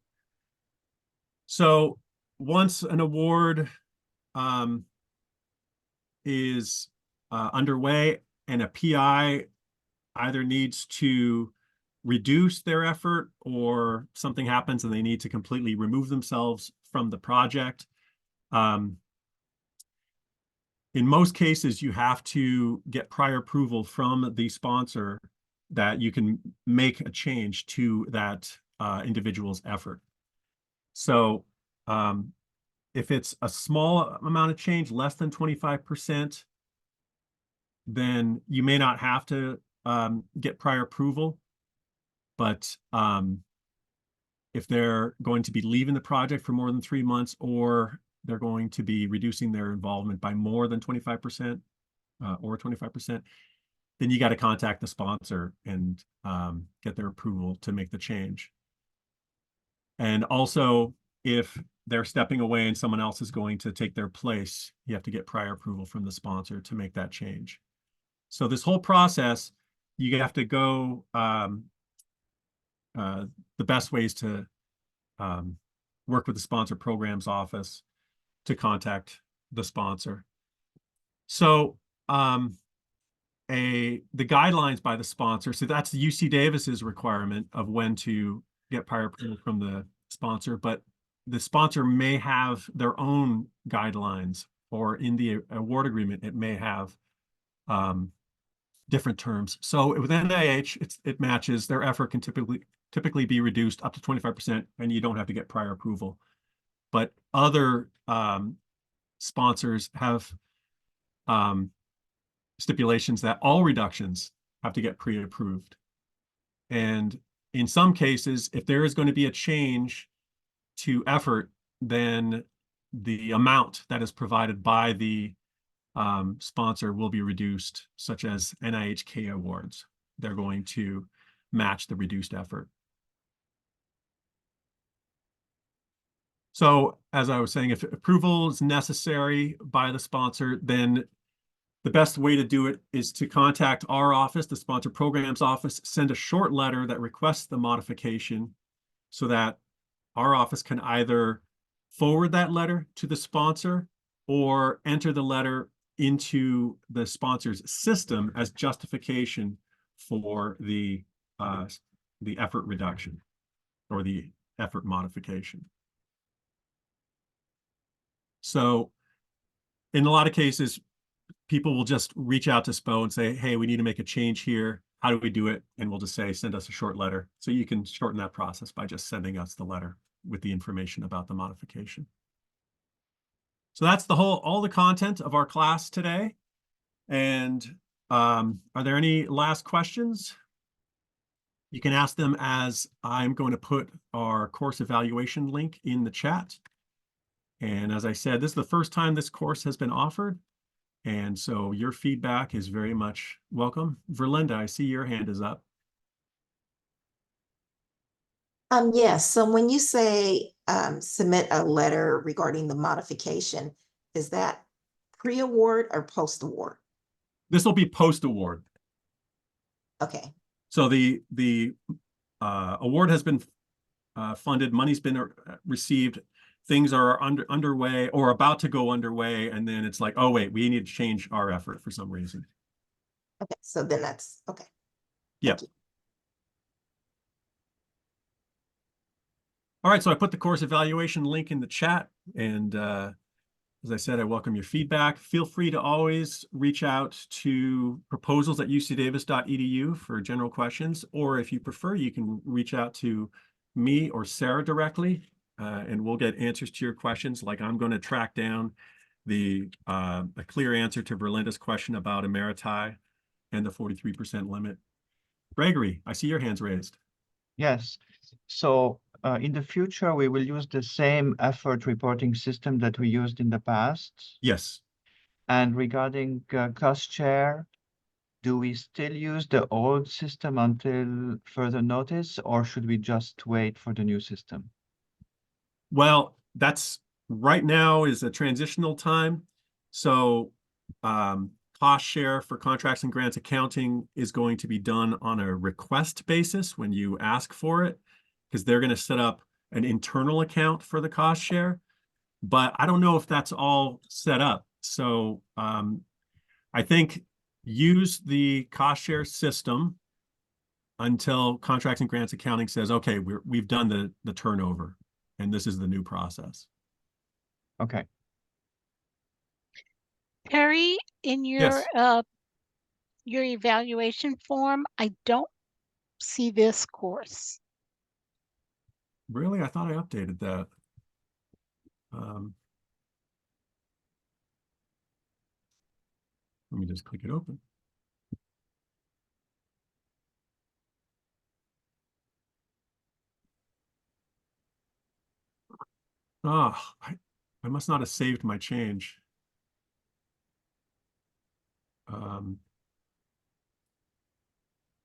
So once an award is underway and a PI either needs to reduce their effort or something happens and they need to completely remove themselves from the project. In most cases, you have to get prior approval from the sponsor that you can make a change to that individual's effort. So if it's a small amount of change, less than 25%, then you may not have to get prior approval. But if they're going to be leaving the project for more than 3 months, or they're going to be reducing their involvement by more than 25% or 25%, then you got to contact the sponsor and get their approval to make the change. And also, if they're stepping away and someone else is going to take their place, you have to get prior approval from the sponsor to make that change. So this whole process, you have to go, the best ways to work with the sponsor programs office to contact the sponsor. So the guidelines by the sponsor, so that's the UC Davis's requirement of when to get prior approval from the sponsor, but the sponsor may have their own guidelines, or in the award agreement, it may have different terms. So with NIH, it matches. Their effort can typically be reduced up to 25%, and you don't have to get prior approval. but other sponsors have stipulations that all reductions have to get pre-approved. And in some cases, if there is going to be a change to effort, then the amount that is provided by the sponsor will be reduced, such as NIHK awards. They're going to match the reduced effort. So as I was saying, if approval is necessary by the sponsor, then the best way to do it is to contact our office, the sponsor programs office, send a short letter that requests the modification so that our office can either forward that letter to the sponsor or enter the letter into the sponsor's system as justification for the effort reduction or the effort modification. So in a lot of cases, people will just reach out to SPO and say, hey, we need to make a change here. How do we do it? And we'll just say, send us a short letter. So you can shorten that process by just sending us the letter with the information about the modification. So that's all the content of our class today. And are there any last questions? You can ask them as I'm going to put our course evaluation link in the chat. And as I said, this is the first time this course has been offered. And so your feedback is very much welcome. Verlinda, I see your hand is up. Yes, so when you say submit a letter regarding the modification, is that pre-award or post-award? This will be post-award. Okay. So the award has been funded, money's been received, things are underway or about to go underway, and then it's like, oh wait, we need to change our effort for some reason. Okay, so then that's okay. Yeah. All right, so I put the course evaluation link in the chat, and as I said, I welcome your feedback. Feel free to always reach out to proposals@ucdavis.edu for general questions, or if you prefer, you can reach out to me or Sarah directly, and we'll get answers to your questions. Like I'm going to track down a clear answer to Verlinda's question about emeriti and the 43% limit. Gregory, I see your hands raised. Yes. So in the future, we will use the same effort reporting system that we used in the past. Yes. And regarding cost share, do we still use the old system until further notice, or should we just wait for the new system? Well, that's right now is a transitional time. So cost share for contracts and grants accounting is going to be done on a request basis when you ask for it, because they're going to set up an internal account for the cost share. But I don't know if that's all set up. So I think use the cost share system until contracts and grants accounting says, okay, we've done the turnover and this is the new process. Okay. Perry, in Yes. your evaluation form, I don't see this course. Really? I thought I updated that. Let me just click it open. Oh, I must not have saved my change.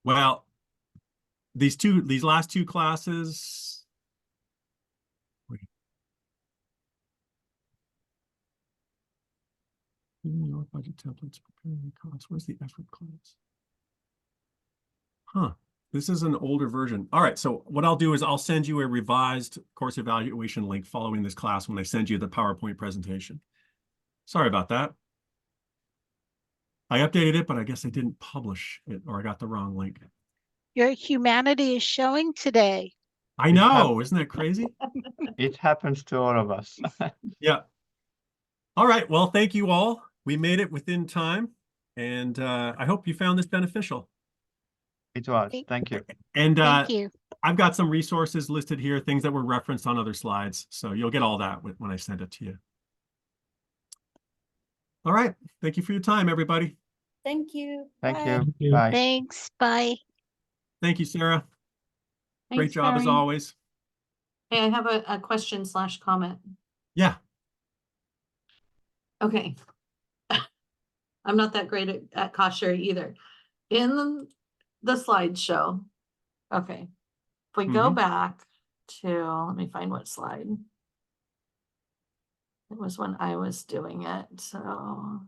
Well, these last two classes. Wait. Your budget templates, preparing costs. Where's the effort class? Huh. This is an older version. All right, so what I'll do is I'll send you a revised course evaluation link following this class when I send you the PowerPoint presentation. Sorry about that. I updated it, but I guess I didn't publish it, or I got the wrong link. Your humanity is showing today. I know, isn't that crazy? It happens to all of us. Yeah. All right, well, thank you all. We made it within time, and I hope you found this beneficial. It was. Thank you. And Thank you. I've got some resources listed here, things that were referenced on other slides. So you'll get all that when I send it to you. All right. Thank you for your time, everybody. Thank you. Thank Bye. you. Thank you. Bye. Thanks. Bye. Thank you, Sarah. Great Thanks, job as Mary. always. Hey, I have a question / comment. Yeah. Okay. I'm not that great at cost sharing either. In the slideshow, okay. If we go Mhm. back to, let me find what slide. It was when I was doing it, so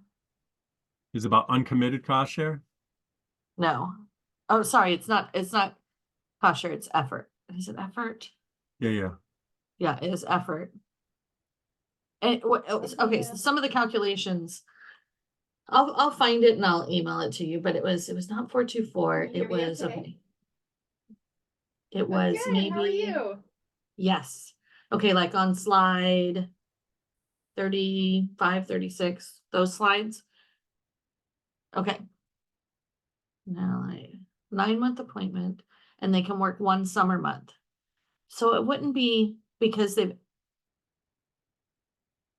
Is it about uncommitted cost share? no. Oh, sorry, it's not cost share, it's effort. Is it effort? Yeah. Yeah, it is effort. And okay, so some of the calculations, I'll find it and I'll email it to you, but it was not 424, Can you it hear me was okay? okay. It was Good, maybe. how are you? Yes. Okay, like on slide 35, 36, those slides. Okay. Now, like 9-month appointment, and they can work 1 summer month. So it wouldn't be because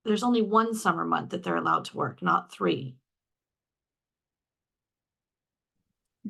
there's only 1 summer month that they're allowed to work, not 3.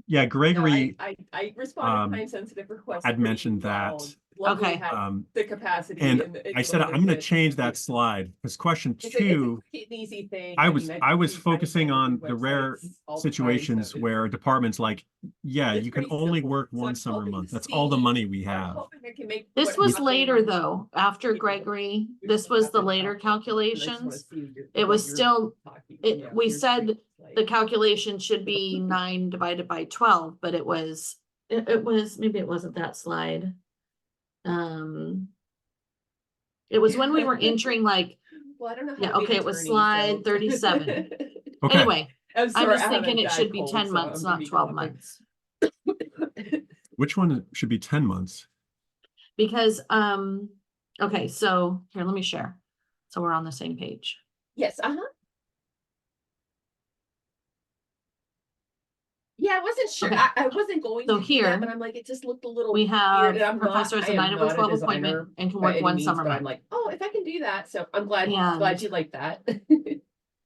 Yeah, Gregory I responded um, time sensitive requests. had pretty mentioned well. that. Luckily Okay. had the capacity And I said, I'm going to good. change that slide because question It's 2, a quick and easy thing. I mean, was do focusing kind of on do the rare websites all the time, situations so where a department's like, yeah, it's you can pretty only simple. work So 1 I'm summer hoping month. to That's all the see- money we I'm have. hoping I can make This what was happen- later though, after you know, Gregory. you This know, was the happen later happen. I just wanna calculations. see what It was you're still, talking, we here's said things like- the calculation should be 9 divided by 12, but it was, maybe it wasn't that slide. It was when we were entering like, Well, I don't know how yeah, to be an okay, it was attorney, slide so- 37. Okay. Anyway, I'm I'm sorry, just I have a thinking it bad should be cold, 10 so months, I'm not gonna be 12 coughing. months. Which one should be 10 months? Because, okay, so here, let me share. So we're on the same page. Yes, Yeah, I wasn't sure. Okay. I wasn't going So to do here, that, but I'm like, it just looked a little we weird, have and I'm professors not, I a am 9 over not a 12 designer appointment and can by work any 1 means, summer but I'm month. like, oh, if I can do that, so I'm glad And- you like that.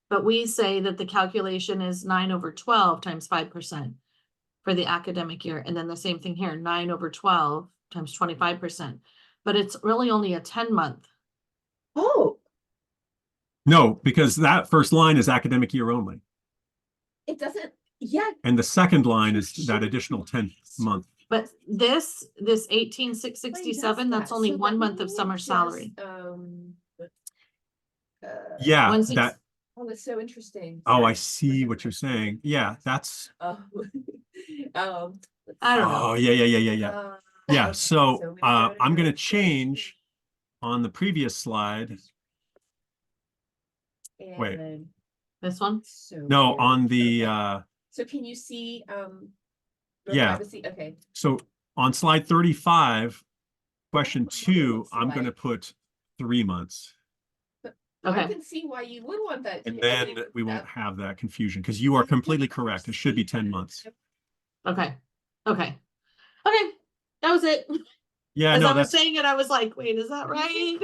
But we say that the calculation is 9 over 12 times 5% for the academic year. And then the same thing here, 9 over 12 times 25%. But it's really only a 10-month. Oh, No, because that first line is academic year only. it doesn't. Yeah. And the second line is that additional 10th month. But this 18,667, that's only 1 month of summer salary. Yeah, 1/6 that. Oh, that's so interesting. Oh, I Sorry. see what you're saying. Yeah, that's. I don't know. Oh, yeah. Yeah, so so I'm going to change on the previous slide. Wait. And This one? so No, weird. on the Okay. So can you see your yeah. privacy? Okay. So on slide 35, question 2, I'm going to put 3 months. Okay. I can see why you would want that. And too. then we won't have that confusion because you are completely correct. It should be 10 months. Okay. That was it. Yeah, As no, I was that's saying it, I was like, wait, is that right?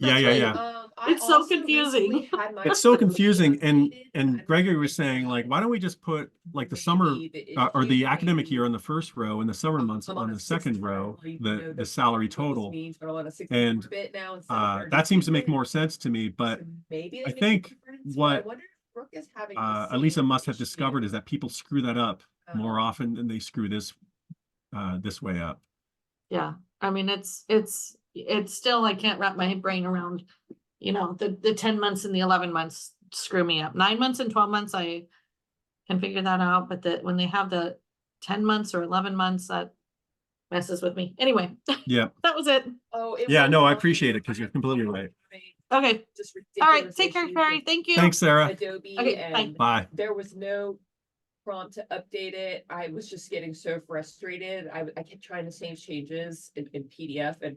Yeah. It's so confusing. It's so confusing. And Gregory was saying, like, why don't we just put like the summer or the academic year on the first row and the summer months on the second row, the salary total. And that seems to make more sense to me. But I think what Elisa must have discovered is that people screw that up more often than they screw this way up. Yeah, I mean, it's still, I can't wrap my brain around, the 10 months and the 11 months screw me up. 9 months and 12 months, I can figure that out, but when they have the 10 months or 11 months, that messes with me. Anyway, Yeah. that was it. Oh, yeah, no, I appreciate it because you're completely right. Okay. All right. Take care, Carrie. Thank you. Thanks, Sarah. Adobe. Okay, bye. And Bye. there was no prompt to update it. I was just getting so frustrated. I kept trying to save changes in PDF, and